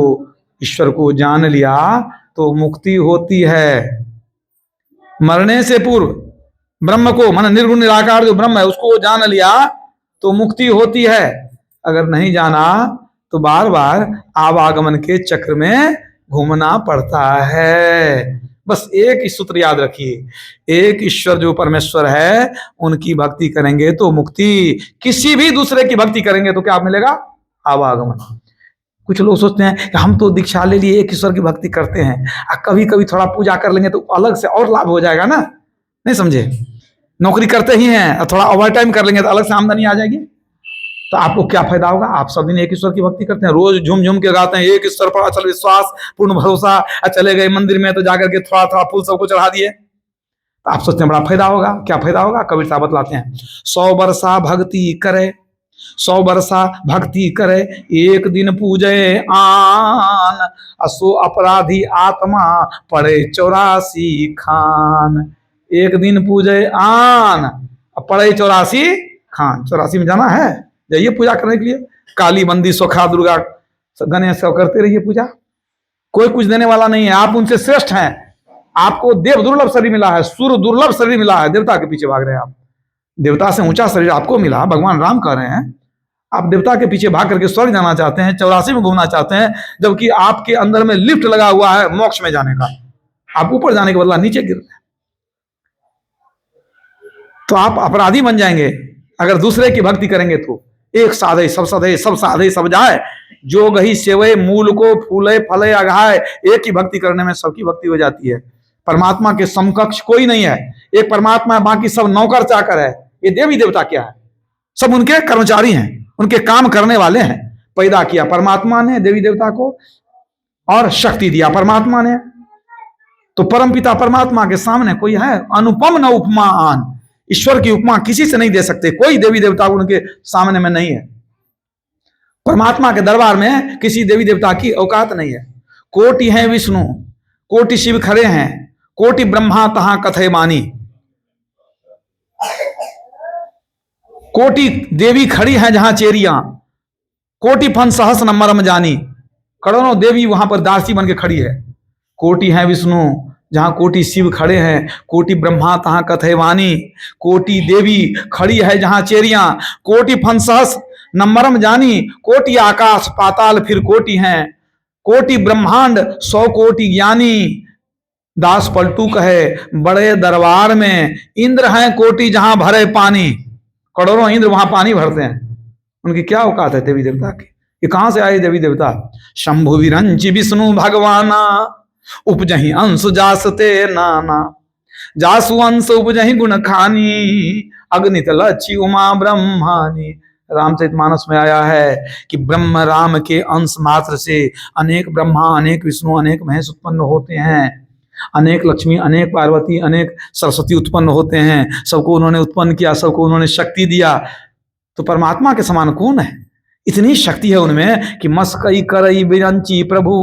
ईश्वर को जान लिया तो मुक्ति होती है। मरने से पूर्व ब्रह्म को, माने निर्गुण निराकार जो ब्रह्म है उसको जान लिया तो मुक्ति होती है। अगर नहीं जाना तो बार बार आवागमन के चक्र में घूमना पड़ता है। बस एक ही सूत्र याद रखिए, एक ईश्वर जो परमेश्वर है उनकी भक्ति करेंगे तो मुक्ति, किसी भी दूसरे की भक्ति करेंगे तो क्या मिलेगा? आवागमन। कुछ लोग सोचते हैं कि हम तो दीक्षा ले लिए, एक ईश्वर की भक्ति करते हैं, कभी कभी थोड़ा पूजा कर लेंगे तो अलग से और लाभ हो जाएगा ना। नहीं समझे? नौकरी करते ही हैं, थोड़ा ओवर टाइम कर लेंगे तो अलग से आमदनी आ जाएगी। तो आपको क्या फायदा होगा? आप सब दिन एक ईश्वर की भक्ति करते हैं, रोज झूम झूम के गाते हैं एक ईश्वर पर अचल विश्वास पूर्ण भरोसा, चले गए मंदिर में तो जाकर के थोड़ा थोड़ा फूल सबको चढ़ा दिए, तो आप सोचते हैं बड़ा फायदा होगा। क्या फायदा होगा? कबीर साहब बतलाते हैं, 100 वर्षा भक्ति करे, 100 वर्षा भक्ति करे, एक दिन पूजे आन, असो अपराधी आत्मा पड़े 84 खान। एक दिन पूजे आन, पड़े 84 खान। 84 में जाना है, जाइए पूजा करने के लिए। काली बंदी सोखा दुर्गा गणेश सब करते रहिए पूजा, कोई कुछ देने वाला नहीं है, आप उनसे श्रेष्ठ हैं। आपको देव दुर्लभ शरीर मिला है, सूर्य दुर्लभ शरीर मिला है, देवता के पीछे भाग रहे हैं आप। देवता से ऊंचा शरीर आपको मिला, भगवान राम कह रहे हैं आप देवता के पीछे भाग करके स्वर्ग जाना चाहते हैं, 84 में घूमना चाहते हैं, जबकि आपके अंदर में लिफ्ट लगा हुआ है मोक्ष में जाने का। आप ऊपर जाने के बदला नीचे गिर रहे हैं, तो आप अपराधी बन जाएंगे। अगर दूसरे की भक्ति करेंगे तो एक साधे सब साधे, सब साधे सब जाए, जो गही सेवे मूल को फूले फले अघाए। एक ही भक्ति करने में सबकी भक्ति हो जाती है। परमात्मा के समकक्ष कोई नहीं है, एक परमात्मा है, बाकी सब नौकर चाकर है। ये देवी देवता क्या है? सब उनके कर्मचारी हैं, उनके काम करने वाले हैं। पैदा किया परमात्मा ने देवी देवता को, और शक्ति दिया परमात्मा ने। तो परमपिता परमात्मा के सामने कोई है? अनुपम न उपमा आन। ईश्वर की उपमा किसी से नहीं दे सकते, कोई देवी देवता उनके सामने में नहीं है। परमात्मा के दरबार में किसी देवी देवता की औकात नहीं है। कोटि है विष्णु, कोटि शिव खड़े हैं, कोटि ब्रह्मा तहां कथे मानी। कोटि देवी खड़ी है जहां चेरियां, कोटि फन सहस न मरम जानी। करोड़ों देवी वहां पर दासी बन के खड़ी है। कोटि है विष्णु जहां कोटि शिव खड़े हैं, कोटि ब्रह्मा तहां कथे वाणी। कोटि देवी खड़ी है जहां चेरियां, कोटि फन सहस न मरम जानी। कोटि आकाश पाताल फिर कोटि हैं, कोटि ब्रह्मांड 100 कोटि ज्ञानी। दास पलटू कहे बड़े दरबार में, इंद्र हैं कोटि जहां भरे पानी। करोड़ों इंद्र वहां पानी भरते हैं, उनकी क्या औकात है देवी देवता की? ये कहां से आए देवी देवता? शंभु विरंचि विष्णु भगवाना, उपजहि अंश जासते नाना। जासु अंश उपजहि गुण खानी, अग्नित लक्ष्य उमा ब्रह्मानी। रामचरितमानस में आया है कि ब्रह्म राम के अंश मात्र से अनेक ब्रह्मा, अनेक विष्णु, अनेक महेश उत्पन्न होते हैं। अनेक लक्ष्मी, अनेक पार्वती, अनेक सरस्वती उत्पन्न होते हैं। सबको उन्होंने उत्पन्न किया, सबको उन्होंने शक्ति दिया। तो परमात्मा के समान कौन है? इतनी शक्ति है उनमें कि मस्कई करई बिरंची प्रभु,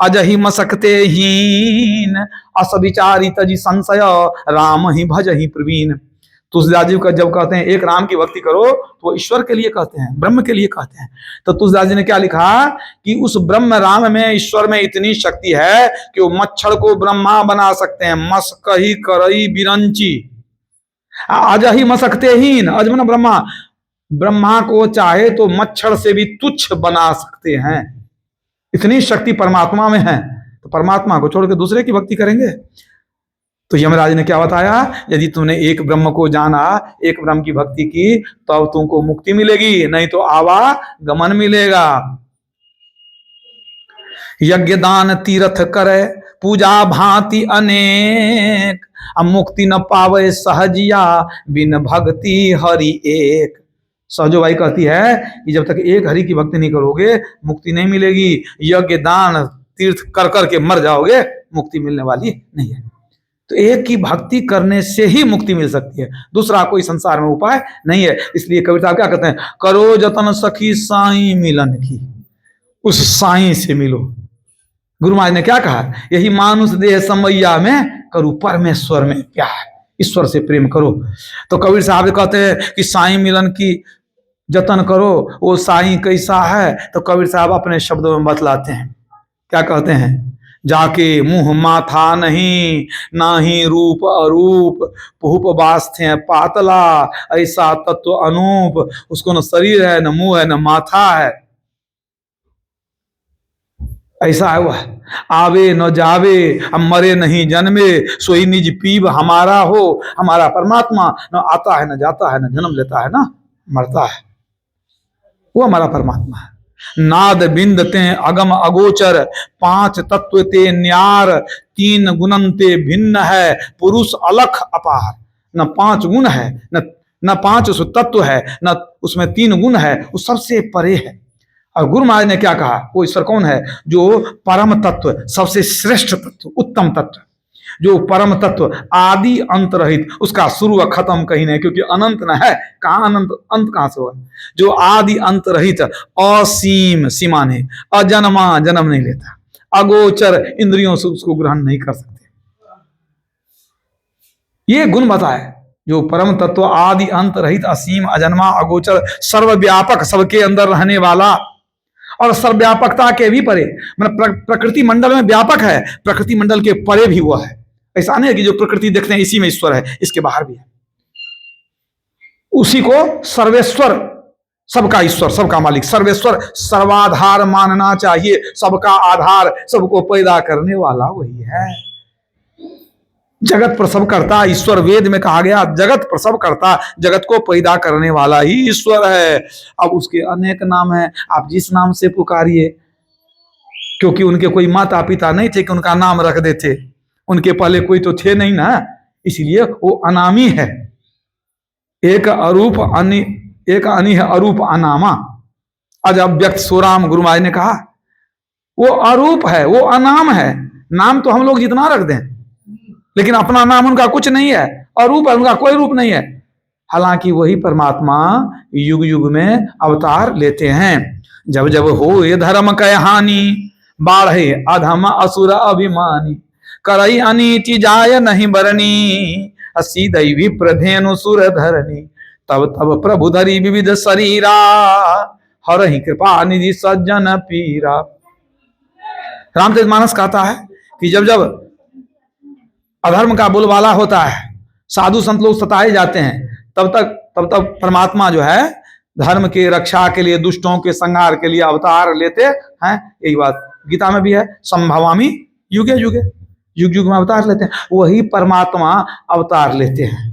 अजहि मसकते हीन। अस विचारी तजी संशय, राम ही भजहि प्रवीण। तुलसीदास जी का जब कहते हैं एक राम की भक्ति करो, तो ईश्वर के लिए कहते हैं, ब्रह्म के लिए कहते हैं। तो तुलसीदास जी ने क्या लिखा कि उस ब्रह्म राम में, ईश्वर में इतनी शक्ति है कि वो मच्छर को ब्रह्मा बना सकते हैं। मस्कही करई बिरंची, अजहि मसकते हीन। अजमन ब्रह्मा, ब्रह्मा को चाहे तो मच्छर से भी तुच्छ बना सकते हैं। इतनी शक्ति परमात्मा में है। तो परमात्मा को छोड़ के दूसरे की भक्ति करेंगे? तो यमराज ने क्या बताया? यदि तुमने एक ब्रह्म को जाना, एक ब्रह्म की भक्ति की, तो अब तुमको मुक्ति मिलेगी, नहीं तो आवागमन मिलेगा। यज्ञ दान तीर्थ करे, पूजा भांति अनेक। अब मुक्ति न पावे सहजिया, बिन भक्ति हरि एक। सहजो भाई कहती है कि जब तक एक हरि की भक्ति नहीं करोगे मुक्ति नहीं मिलेगी। यज्ञ दान तीर्थ कर करके मर जाओगे, मुक्ति मिलने वाली नहीं है। तो एक की भक्ति करने से ही मुक्ति मिल सकती है, दूसरा कोई संसार में उपाय नहीं है। इसलिए कबीर साहब क्या कहते हैं, करो जतन सखी साईं मिलन की, उस साईं से मिलो। गुरु महाराज ने क्या कहा, यही मानुष देह समैया में करूं परमेश्वर में प्यार, ईश्वर से प्रेम करो। तो कबीर साहब कहते हैं कि साईं मिलन की जतन करो, वो साईं कैसा है, तो कबीर साहब अपने शब्दों में बतलाते हैं। क्या कहते हैं, जाके मुंह माथा नहीं, ना ही रूप अरूप, पुहुप बास्थे पातला, ऐसा तत्व अनूप, उसको न शरीर है, न मुंह है, न माथा है, ऐसा है वह। आवे न जावे, हम मरे नहीं जन्मे, सोई निज पीब हमारा हो। हमारा परमात्मा न आता है, न जाता है, न जन्म लेता है, न मरता है, वो हमारा परमात्मा है। नाद बिंद ते अगम अगोचर, पांच तत्व ते न्यार, तीन गुणन ते भिन्न है, पुरुष अलख अपार। न पांच गुण है, न पांच तत्व है, न उसमें तीन गुण है, वो सबसे परे है। और गुरु महाराज ने क्या कहा, वो ईश्वर कौन है, जो परम तत्व, सबसे श्रेष्ठ तत्व, उत्तम तत्व, जो परम तत्व आदि अंत रहित, उसका शुरू और खत्म कहीं नहीं, क्योंकि अनंत न है, कहां अनंत, अंत कहां से होगा। जो आदि अंत रहित, असीम, सीमा नहीं, अजन्मा, जन्म नहीं लेता, अगोचर, इंद्रियों से उसको ग्रहण नहीं कर सकते। ये गुण बताए, जो परम तत्व आदि अंत रहित, असीम, अजन्मा, अगोचर, सर्वव्यापक, सबके अंदर रहने वाला, और सर्वव्यापकता के भी परे, मतलब प्रकृति मंडल में व्यापक है, प्रकृति मंडल के परे भी वो है। ऐसा नहीं है कि जो प्रकृति देखते हैं इसी में ईश्वर है, इसके बाहर भी है। उसी को सर्वेश्वर, सबका ईश्वर, सबका मालिक, सर्वेश्वर, सर्वाधार मानना चाहिए। सबका आधार, सबको पैदा करने वाला वही है। जगत प्रसव करता ईश्वर, वेद में कहा गया जगत प्रसव करता, जगत को पैदा करने वाला ही ईश्वर है। अब उसके अनेक नाम हैं, आप जिस नाम से पुकारिए, क्योंकि उनके कोई माता पिता नहीं थे कि उनका नाम रख देते, उनके पहले कोई तो थे नहीं ना, इसलिए वो अनामी है। एक अरूप एक अनिह अरूप अनामा, अज अव्यक्त सोराम, गुरु महाराज ने कहा वो अरूप है, वो अनाम है। नाम तो हम लोग जितना रख दें, लेकिन अपना नाम उनका कुछ नहीं है, और रूप है उनका कोई रूप नहीं है। हालांकि वही परमात्मा युग युग में अवतार लेते हैं। जब जब हो ये धर्म कह हानि, बाढ़े अधम असुर अभिमानी, करई अनीति जाय नहीं बरनी, असी दैवी प्रधेनु सुर धरनी, तब तब प्रभु धरी विविध शरीरा, हर ही कृपा निधि सज्जन पीरा। रामचरितमानस कहता है कि जब जब अधर्म का बोलबाला होता है, साधु संत लोग सताए जाते हैं, तब तक परमात्मा जो है धर्म के रक्षा के लिए, दुष्टों के संहार के लिए अवतार लेते हैं। यही बात गीता में भी है, संभवामी युगे युगे, युग युग में अवतार लेते हैं। वही परमात्मा अवतार लेते हैं।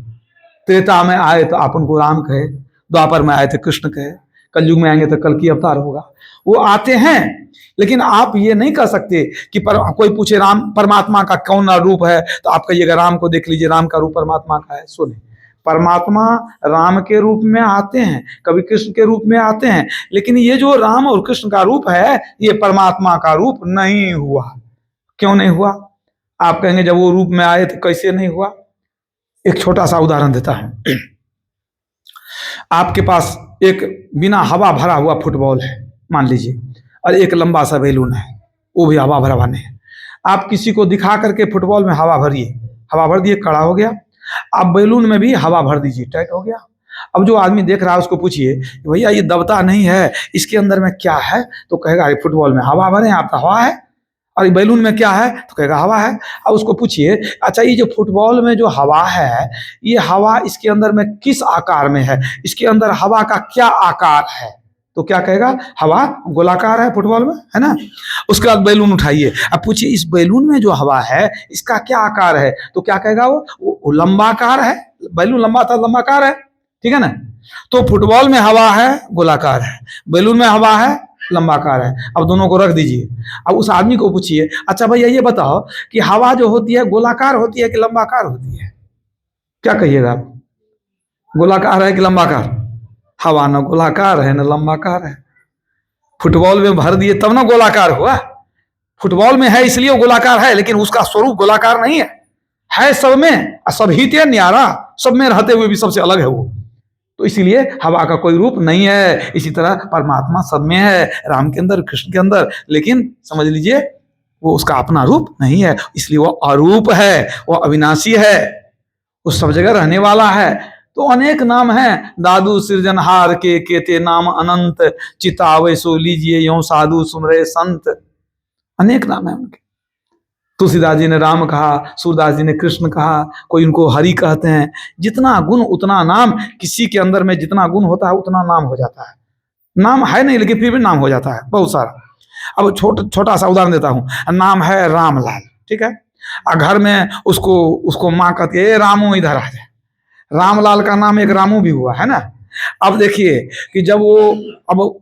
त्रेता में आए तो आप उनको राम कहे, द्वापर में आए तो कृष्ण कहे, कलयुग में आएंगे तो कल की अवतार होगा। वो आते हैं, लेकिन आप ये नहीं कह सकते कि कोई पूछे राम परमात्मा का कौन रूप है, तो आप कहिएगा राम को देख लीजिए, राम का रूप परमात्मा का है। सुने, परमात्मा राम के रूप में आते हैं, कभी कृष्ण के रूप में आते हैं, लेकिन ये जो राम और कृष्ण का रूप है, ये परमात्मा का रूप नहीं हुआ। क्यों नहीं हुआ? आप कहेंगे जब वो रूप में आए तो कैसे नहीं हुआ? एक छोटा सा उदाहरण देता हूं। आपके पास एक बिना हवा भरा हुआ फुटबॉल है मान लीजिए, और एक लंबा सा बैलून है, वो भी हवा भरा नहीं है। आप किसी को दिखा करके फुटबॉल में हवा भरिए, हवा भर दिए, कड़ा हो गया। आप बैलून में भी हवा भर दीजिए, टाइट हो गया। अब जो आदमी देख रहा है उसको पूछिए भैया ये दबता नहीं है, इसके अंदर में क्या है? तो कहेगा फुटबॉल में हवा भरे, आपका हवा है। और बैलून में क्या है? तो कहेगा हवा है। अब उसको पूछिए अच्छा ये जो फुटबॉल में जो हवा है, ये हवा इसके अंदर में किस आकार में है, इसके अंदर हवा का क्या आकार है? तो क्या कहेगा? हवा गोलाकार है फुटबॉल में, है ना। उसके बाद बैलून उठाइए, अब पूछिए इस बैलून में जो हवा है इसका क्या आकार है? तो क्या कहेगा? वो लंबाकार है, बैलून लंबा था, लंबाकार है, ठीक है ना। तो फुटबॉल में हवा है गोलाकार है, बैलून में हवा है लंबाकार है। अब दोनों को रख दीजिए। अब उस आदमी को पूछिए अच्छा भैया ये बताओ कि हवा जो होती है गोलाकार होती है कि लंबाकार होती है? क्या कहिएगा आप? गोलाकार है कि लंबाकार? हवा न गोलाकार है न लंबाकार है। फुटबॉल में भर दिए तब ना गोलाकार हुआ, फुटबॉल में है इसलिए वो गोलाकार है, लेकिन उसका स्वरूप गोलाकार नहीं है सब में, सब ही ते न्यारा, सब में रहते हुए भी सबसे अलग है वो। तो इसीलिए हवा का कोई रूप नहीं है। इसी तरह परमात्मा सब में है, राम के अंदर, कृष्ण के अंदर, लेकिन समझ लीजिए वो उसका अपना रूप नहीं है, इसलिए वो अरूप है, वो अविनाशी है, वो सब जगह रहने वाला है। तो अनेक नाम हैं, दादू सृजनहार के केते नाम अनंत, चितावे सो लीजिए यो साधु सुमरे संत। अनेक नाम है उनके। तुलसीदास जी ने राम कहा, सूरदास जी ने कृष्ण कहा, कोई उनको हरि कहते हैं। जितना गुण उतना नाम, किसी के अंदर में जितना गुण होता है उतना नाम हो जाता है। नाम है नहीं लेकिन फिर भी नाम हो जाता है बहुत सारा। अब छोटा सा उदाहरण देता हूं, नाम है रामलाल, ठीक है, और घर में उसको माँ कहती है, रामू इधर आ जाए। रामलाल का नाम एक रामू भी हुआ है ना। अब देखिए कि जब वो अब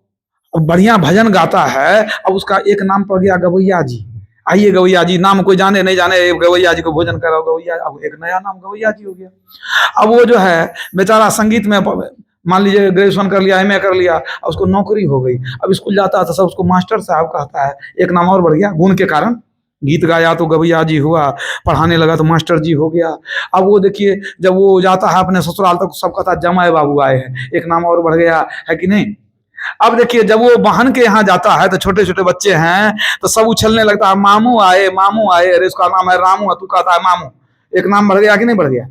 बढ़िया भजन गाता है, अब उसका एक नाम पड़ गया गवैया जी। आइए गवैया जी, नाम कोई जाने नहीं जाने, गवैया जी को भोजन कराओ गवैया, अब एक नया नाम गवैया जी हो गया। अब वो जो है बेचारा संगीत में मान लीजिए ग्रेजुएशन कर लिया, एमए कर लिया, उसको नौकरी हो गई, अब स्कूल जाता है तो सब उसको मास्टर साहब कहता है, एक नाम और बढ़ गया गुण के कारण। गीत गाया तो गवैया जी हुआ, पढ़ाने लगा तो मास्टर जी हो गया। अब वो देखिए जब वो जाता है अपने ससुराल तक, सब कहता है जमाए बाबू आए हैं, एक नाम और बढ़ गया है कि नहीं। अब देखिए जब वो बहन के यहाँ जाता है तो छोटे छोटे बच्चे हैं तो सब उछलने लगता है, मामू आए मामू आए, अरे उसका नाम है रामू है, तू कहता है मामू। एक नाम बढ़ गया कि नहीं बढ़ गया,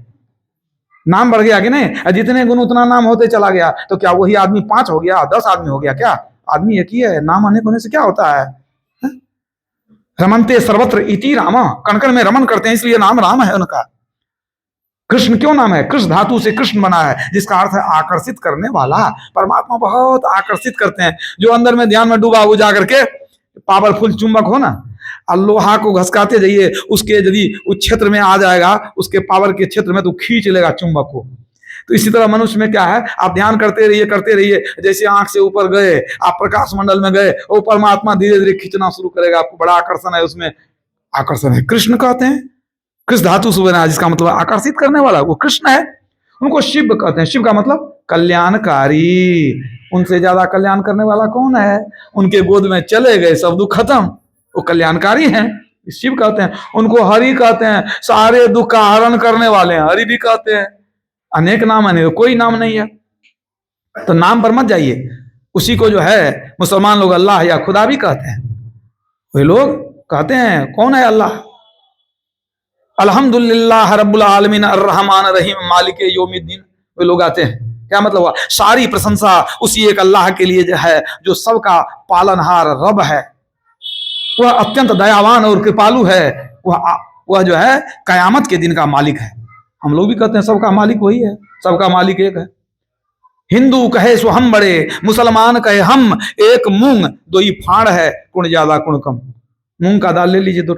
नाम बढ़ गया कि नहीं। जितने गुण उतना नाम होते चला गया, तो क्या वही आदमी 5 हो गया, 10 आदमी हो गया, क्या आदमी एक ही है। नाम अनेक होने से क्या होता है। रमनते सर्वत्र इति राम, कण कण में रमन करते हैं इसलिए नाम राम है उनका। कृष्ण क्यों नाम है, कृष्ण धातु से कृष्ण बना है, जिसका अर्थ है आकर्षित करने वाला। परमात्मा बहुत आकर्षित करते हैं। जो अंदर में ध्यान में डूबा हो जाकर के पावरफुल चुंबक हो ना, और लोहा को घसकाते जाइए, उसके यदि उस क्षेत्र में आ जाएगा, उसके पावर के क्षेत्र में, तो खींच लेगा चुंबक को। तो इसी तरह मनुष्य में क्या है, आप ध्यान करते रहिए, जैसे आंख से ऊपर गए, आप प्रकाश मंडल में गए, वो परमात्मा धीरे धीरे खींचना शुरू करेगा आपको। बड़ा आकर्षण है उसमें, आकर्षण है। कृष्ण कहते हैं, कृष्ण धातु से बना, जिसका मतलब आकर्षित करने वाला, वो कृष्ण है। उनको शिव कहते हैं, शिव का मतलब कल्याणकारी। उनसे ज्यादा कल्याण करने वाला कौन है। उनके गोद में चले गए सब दुख खत्म, वो कल्याणकारी हैं, शिव कहते हैं। उनको हरि कहते हैं, सारे दुख का हरण करने वाले हैं, हरि भी कहते हैं। अनेक नाम है, कोई नाम नहीं है। तो नाम पर मत जाइए। उसी को जो है मुसलमान लोग अल्लाह या खुदा भी कहते हैं। वे लोग कहते हैं कौन है अल्लाह, अल्हम्दुलिल्लाह रब्बुल आलमीन अर्रहमान रहीम मालिक यौमिद्दीन। वे लोग आते हैं, क्या मतलब हुआ, सारी प्रशंसा उसी एक अल्लाह के लिए जो है, जो सबका पालनहार रब है। वह अत्यंत दयावान और कृपालु है। वह जो है कयामत के दिन का मालिक है। हम लोग भी कहते हैं सबका मालिक वही है, सबका मालिक एक है। हिंदू कहे सो हम बड़े, मुसलमान कहे हम एक मूंग दो ही फाड़ है, कुण ज्यादा कुण कम। मूंग का दाल ले लीजिए दो,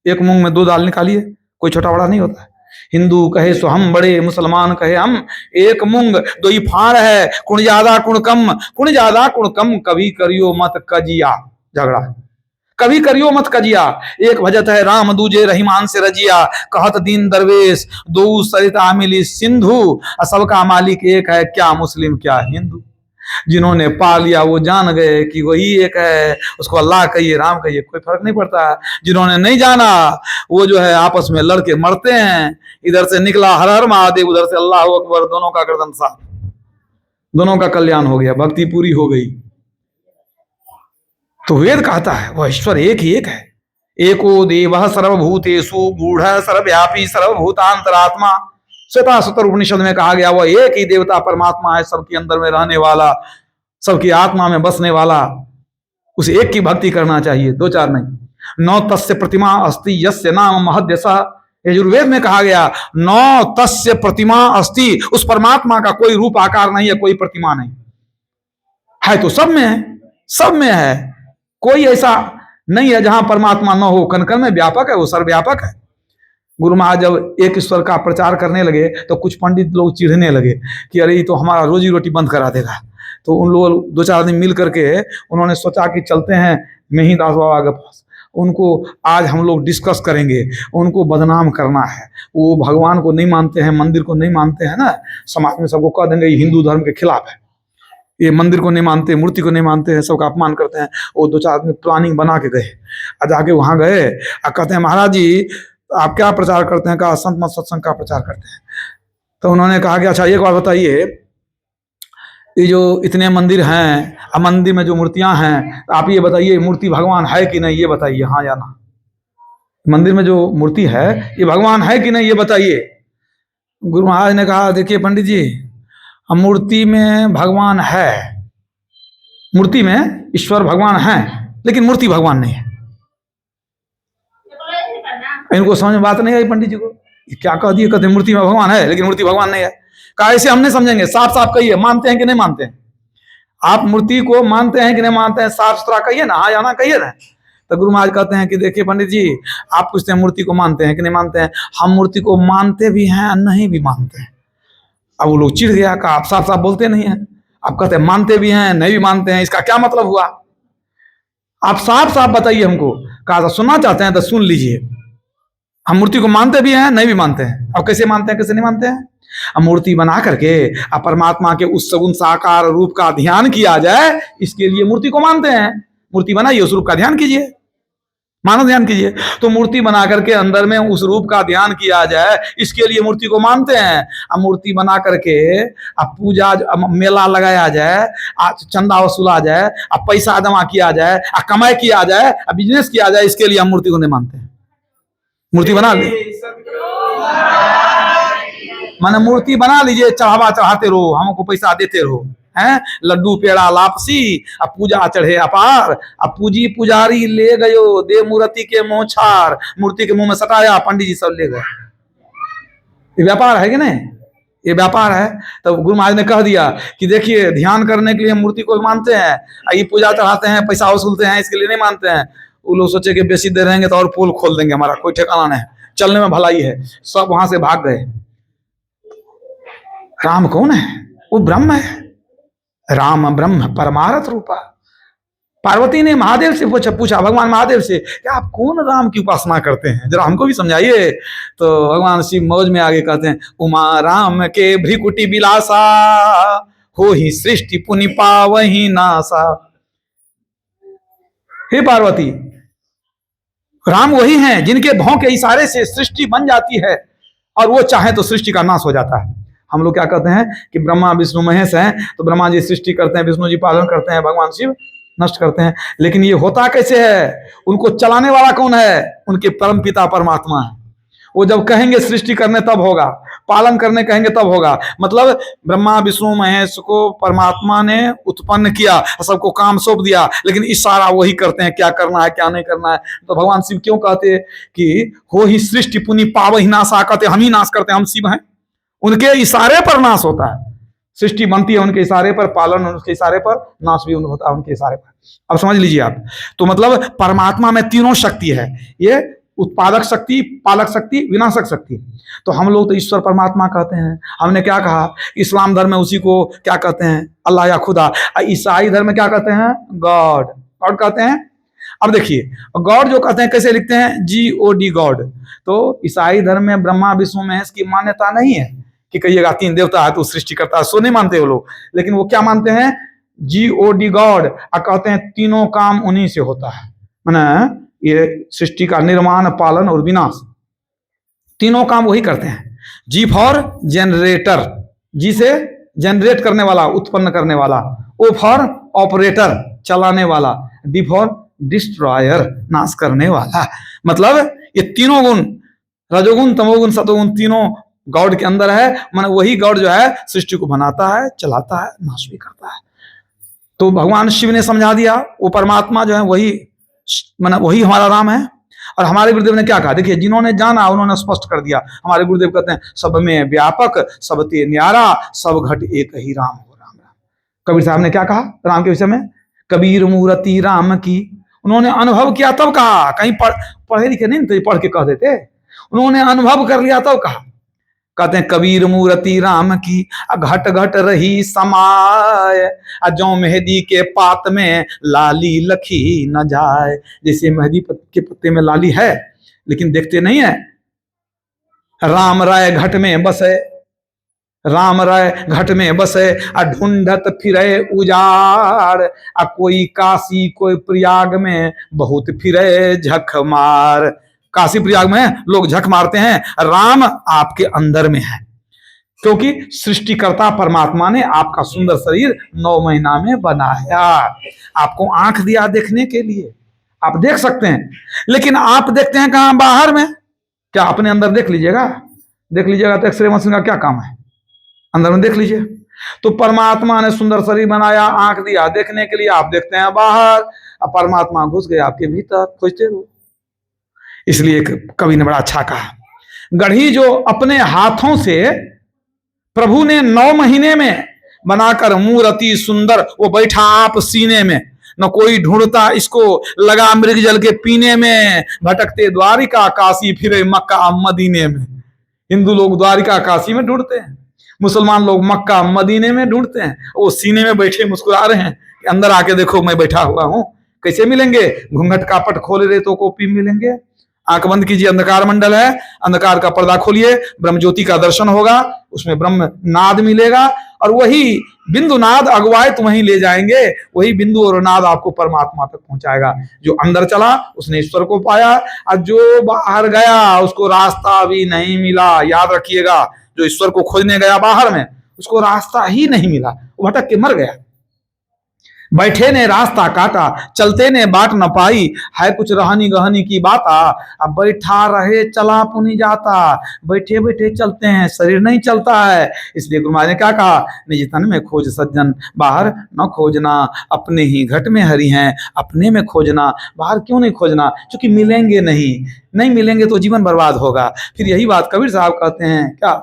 एक मूंग में 2 दाल निकालिए, कोई छोटा बड़ा नहीं होता है। हिंदू कहे सो हम बड़े, मुसलमान कहे हम एक मूंग दो ही फाड़ है, कुण ज्यादा कुण कम, कुण ज्यादा कुण कम, कभी करियो मत कजिया। झगड़ा, कभी करियो मत कजिया। एक भजत है राम दूजे रहीमान से रजिया, कहत दीन दरवेश दो सरिता मिली सिंधु, सबका मालिक एक है, क्या मुस्लिम क्या हिंदू। जिन्होंने पा लिया वो जान गए कि वही एक है, उसको अल्लाह कहिए राम कहिए, कोई फर्क नहीं पड़ता। जिन्होंने नहीं जाना वो जो है आपस में लड़के मरते हैं। इधर से निकला हर हर महादेव, उधर से अल्लाह अकबर, दोनों का गर्दन साफ, दोनों का कल्याण हो गया, भक्ति पूरी हो गई। तो वेद कहता है वह ईश्वर एक ही एक है। एको देवः सर्वभूतेषु गूढ़ सर्वव्यापी सर्वभूतांतरात्मा। श्वेता सतर उपनिषद में कहा गया वह एक ही देवता परमात्मा है, सबके अंदर में रहने वाला, सबकी आत्मा में बसने वाला। उस एक की भक्ति करना चाहिए, 2-4 नहीं। नौ तस्य प्रतिमा अस्ति यस्य नाम महद्यसः। यजुर्वेद में कहा गया नौ तस्य प्रतिमा अस्ति, उस परमात्मा का कोई रूप आकार नहीं है, कोई प्रतिमा नहीं है। तो सब में है, सब में है, कोई ऐसा नहीं है जहां परमात्मा न हो। कण कण में व्यापक है, वो सर्वव्यापक है। गुरु महाराज जब एक ईश्वर का प्रचार करने लगे तो कुछ पंडित लोग चिढ़ने लगे कि अरे ये तो हमारा रोजी रोटी बंद करा देगा। तो उन लोग 2-4 दिन मिल करके उन्होंने सोचा कि चलते हैं मेहिदास बाबा के पास, उनको आज हम लोग डिस्कस करेंगे, उनको बदनाम करना है। वो भगवान को नहीं मानते हैं, मंदिर को नहीं मानते हैं ना, समाज में सबको कह देंगे ये हिंदू धर्म के खिलाफ है, ये मंदिर को नहीं मानते, मूर्ति को नहीं मानते हैं, सबका अपमान करते हैं। वो 2-4 आदमी प्लानिंग बना के गए, जाके वहां गए और कहते हैं महाराज जी आप क्या प्रचार करते हैं? कहा संत मत सत्संग का प्रचार करते हैं। तो उन्होंने कहा कि अच्छा एक बात बताइए, ये जो इतने मंदिर हैं और मंदिर में जो मूर्तियां हैं, आप ये बताइए मूर्ति भगवान है कि नहीं, ये बताइए, हाँ या ना। मंदिर में जो मूर्ति है ये भगवान है कि नहीं, ये बताइए। गुरु महाराज ने कहा देखिए पंडित जी, मूर्ति में भगवान है, मूर्ति में ईश्वर भगवान है, लेकिन मूर्ति भगवान नहीं है। इनको समझ में बात नहीं आई पंडित जी को, क्या कह दिए? कहते मूर्ति में भगवान है लेकिन मूर्ति भगवान नहीं है। कहा ऐसे हम नहीं समझेंगे, साफ साफ कहिए मानते हैं कि नहीं मानते हैं? आप मूर्ति को मानते हैं कि नहीं मानते हैं? साफ सुथरा कहिए ना, हाँ या ना कहिए ना। तो गुरु महाराज कहते हैं कि देखिए पंडित जी, आप पूछते हैं मूर्ति को मानते हैं कि नहीं मानते हैं? हम मूर्ति को मानते भी हैं और नहीं भी मानते हैं। अब वो लोग चिढ़ गया, कहा आप साफ साफ बोलते नहीं है, आप कहते हैं मानते भी हैं नहीं भी मानते हैं, इसका क्या मतलब हुआ? आप साफ साफ बताइए हमको। कहा सुनना चाहते हैं तो सुन लीजिए, हम मूर्ति को मानते भी हैं नहीं भी मानते हैं। अब कैसे मानते हैं कैसे नहीं मानते हैं? अब मूर्ति बना करके अब परमात्मा के उस सगुण साकार रूप का ध्यान किया जाए, इसके लिए मूर्ति को मानते हैं। मूर्ति बनाइए, उस रूप का ध्यान कीजिए, मानव ध्यान कीजिए। तो मूर्ति बना करके अंदर में उस रूप का ध्यान किया जाए, इसके लिए मूर्ति को मानते हैं। अब मूर्ति बना करके अब पूजा मेला लगाया जाए, चंदा वसूला जाए, अब पैसा जमा किया जाए, अब कमाई किया जाए, अब बिजनेस किया जाए, इसके लिए हम मूर्ति को नहीं मानते हैं। मूर्ति बना ली, माने मूर्ति बना लीजिए, चढ़ावा चढ़ाते रहो, हमको पैसा देते रहो, हैं लड्डू पेड़ा लापसी, अब पूजा चढ़े अपार, अब पूजी पुजारी ले गयो दे मूर्ति के मोछार, मूर्ति के मुंह में सटाया, पंडित जी सब ले गए। ये व्यापार है कि नहीं? ये व्यापार है। तब गुरु महाराज ने कह दिया कि देखिए ध्यान करने के लिए मूर्ति को मानते हैं, ये पूजा चढ़ाते हैं, पैसा वसूलते हैं, इसके लिए नहीं मानते हैं। वो लोग सोचे कि बेसी देर रहेंगे तो और पोल खोल देंगे, हमारा कोई ठिकाना नहीं, चलने में भलाई है, सब वहां से भाग गए। राम कौन है? वो ब्रह्म है, राम ब्रह्म परमार्थ रूपा। पार्वती ने महादेव से पूछा भगवान महादेव से कि आप कौन राम की उपासना करते हैं, जरा हमको भी समझाइए। तो भगवान शिव मौज में आगे कहते हैं, उमा राम के भ्रिकुटी बिलासा, हो ही सृष्टि पुनि पावहि नासा। हे पार्वती, राम वही हैं जिनके भौं के इशारे से सृष्टि बन जाती है और वो चाहे तो सृष्टि का नाश हो जाता है। हम लोग क्या कहते हैं कि ब्रह्मा विष्णु महेश हैं, तो ब्रह्मा जी सृष्टि करते हैं, विष्णु जी पालन करते हैं, भगवान शिव नष्ट करते हैं। लेकिन ये होता कैसे है? उनको चलाने वाला कौन है? उनके परम पिता परमात्मा है। वो जब कहेंगे सृष्टि करने तब होगा, पालन करने कहेंगे तब होगा। मतलब ब्रह्मा विष्णु महेश को परमात्मा ने उत्पन्न किया, सबको काम सौंप दिया, लेकिन इशारा वही करते हैं क्या करना है क्या नहीं करना है। तो भगवान शिव क्यों कहते कि हो ही सृष्टि पुनि पावहि नासा, कहते हम ही नाश करते हैं, हम शिव हैं। उनके इशारे पर नाश होता है, सृष्टि बनती है उनके इशारे पर, पालन उनके इशारे पर, नाश भी होता है उनके इशारे पर। अब समझ लीजिए आप। तो मतलब परमात्मा में तीनों शक्ति है, ये उत्पादक शक्ति, पालक शक्ति, विनाशक शक्ति। तो हम लोग तो ईश्वर परमात्मा कहते हैं। हमने क्या कहा? इस्लाम धर्म में उसी को क्या कहते हैं? अल्लाह या खुदा। ईसाई धर्म में क्या कहते हैं? गॉड। गॉड कहते हैं। अब देखिए गॉड जो कहते हैं कैसे लिखते हैं? GOD God. तो ईसाई धर्म में ब्रह्मा विष्णु महेश की मान्यता नहीं है कि कहिएगा 3 देवता है तो सृष्टि करता है, सो नहीं मानते वो लोग। लेकिन वो क्या मानते हैं? GOD God. कहते हैं तीनों काम उन्हीं से होता है, माने ये सृष्टि का निर्माण, पालन और विनाश, तीनों काम वही करते हैं। G फॉर जनरेटर, G से जनरेट करने वाला, उत्पन्न करने वाला। O फॉर ऑपरेटर, चलाने वाला। D फॉर डिस्ट्रॉयर, नाश करने वाला। मतलब ये तीनों गुण, रजोगुण तमोगुण सतोगुण, तीनों गॉड के अंदर है। माने वही गॉड जो है सृष्टि को बनाता है, चलाता है, नाश भी करता है। तो भगवान शिव ने समझा दिया, वो परमात्मा जो है वही, माने वही हमारा राम है। और हमारे गुरुदेव ने क्या कहा? देखिए जिन्होंने जाना उन्होंने स्पष्ट कर दिया। हमारे गुरुदेव कहते हैं सब में व्यापक, सब ते न्यारा, सब घट एक ही राम हो राम राम। कबीर साहब ने क्या कहा राम के विषय में? कबीर मूर्ति राम की। उन्होंने अनुभव किया तब कहा, कहीं पढ़े लिखे नहीं तो पढ़ के कह देते। उन्होंने अनुभव कर लिया तब कहा। कहते हैं कबीर मूर्ति राम की, घट घट रही समाय, जो मेहंदी के पात में लाली लखी न जाए। जैसे मेहंदी के पत्ते में लाली है लेकिन देखते नहीं है। राम राय घट में बसे, राम रय घट में बसे आ ढूंढत फिरे उजाड़, आ कोई काशी कोई प्रयाग में बहुत फिरे झक मार। काशी प्रयाग में लोग झक मारते हैं, राम आपके अंदर में है, क्योंकि सृष्टिकर्ता परमात्मा ने आपका सुंदर शरीर 9 महीना में बनाया, आपको आंख दिया देखने के लिए, आप देख सकते हैं। लेकिन आप देखते हैं कहां? बाहर में। क्या अपने अंदर देख लीजिएगा? देख लीजिएगा तो एक्सरे मशीन का क्या काम है? अंदर में देख लीजिए। तो परमात्मा ने सुंदर शरीर बनाया, आंख दिया देखने के लिए, आप देखते हैं बाहर, अब परमात्मा घुस गए आपके भीतर, खोजते रहो। इसलिए कवि ने बड़ा अच्छा कहा, गढ़ी जो अपने हाथों से प्रभु ने 9 महीने में बनाकर मूर्ति सुंदर, वो बैठा आप सीने में, न कोई ढूंढता इसको, लगा मृग जल के पीने में, भटकते द्वारिका काशी फिरे मक्का मदीने में। हिंदू लोग द्वारिका काशी में ढूंढते हैं, मुसलमान लोग मक्का मदीने में ढूंढते हैं। वो सीने में बैठे मुस्कुरा रहे हैं कि अंदर आके देखो मैं बैठा हुआ हूं। कैसे मिलेंगे? घूंघट का पट खोले रहे तो कॉपी मिलेंगे। आंख बंद कीजिए, अंधकार मंडल है, अंधकार का पर्दा खोलिए, ब्रह्म ज्योति का दर्शन होगा, उसमें ब्रह्म नाद मिलेगा, और वही बिंदु नाद अगुवाए तुम वहीं ले जाएंगे, वही बिंदु और नाद आपको परमात्मा तक पहुंचाएगा। जो अंदर चला उसने ईश्वर को पाया, और जो बाहर गया उसको रास्ता भी नहीं मिला। याद रखिएगा, जो ईश्वर को खोजने गया बाहर में, उसको रास्ता ही नहीं मिला, वो भटक के मर गया। बैठे ने रास्ता काटा, चलते ने बाट न पाई, है कुछ रहनी गहनी की बात। अब बैठा रहे चला पुनी जाता, बैठे बैठे चलते हैं, शरीर नहीं चलता है। इसलिए गुरु महाराज ने क्या कहा, निज तन में खोज सज्जन, बाहर न खोजना, अपने ही घट में हरि हैं, अपने में खोजना। बाहर क्यों नहीं खोजना? क्योंकि मिलेंगे नहीं मिलेंगे तो जीवन बर्बाद होगा। फिर यही बात कबीर साहब कहते हैं, क्या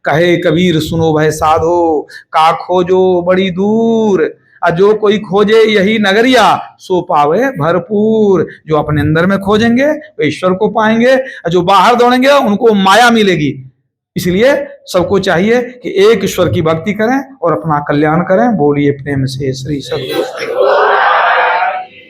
कहे कबीर सुनो भय साधो, का खोजो बड़ी दूर, जो कोई खोजे यही नगरिया, सो पावे भरपूर। जो अपने अंदर में खोजेंगे वो ईश्वर को पाएंगे, जो बाहर दौड़ेंगे उनको माया मिलेगी। इसलिए सबको चाहिए कि एक ईश्वर की भक्ति करें और अपना कल्याण करें। बोलिए प्रेम से श्री सद्गुरु।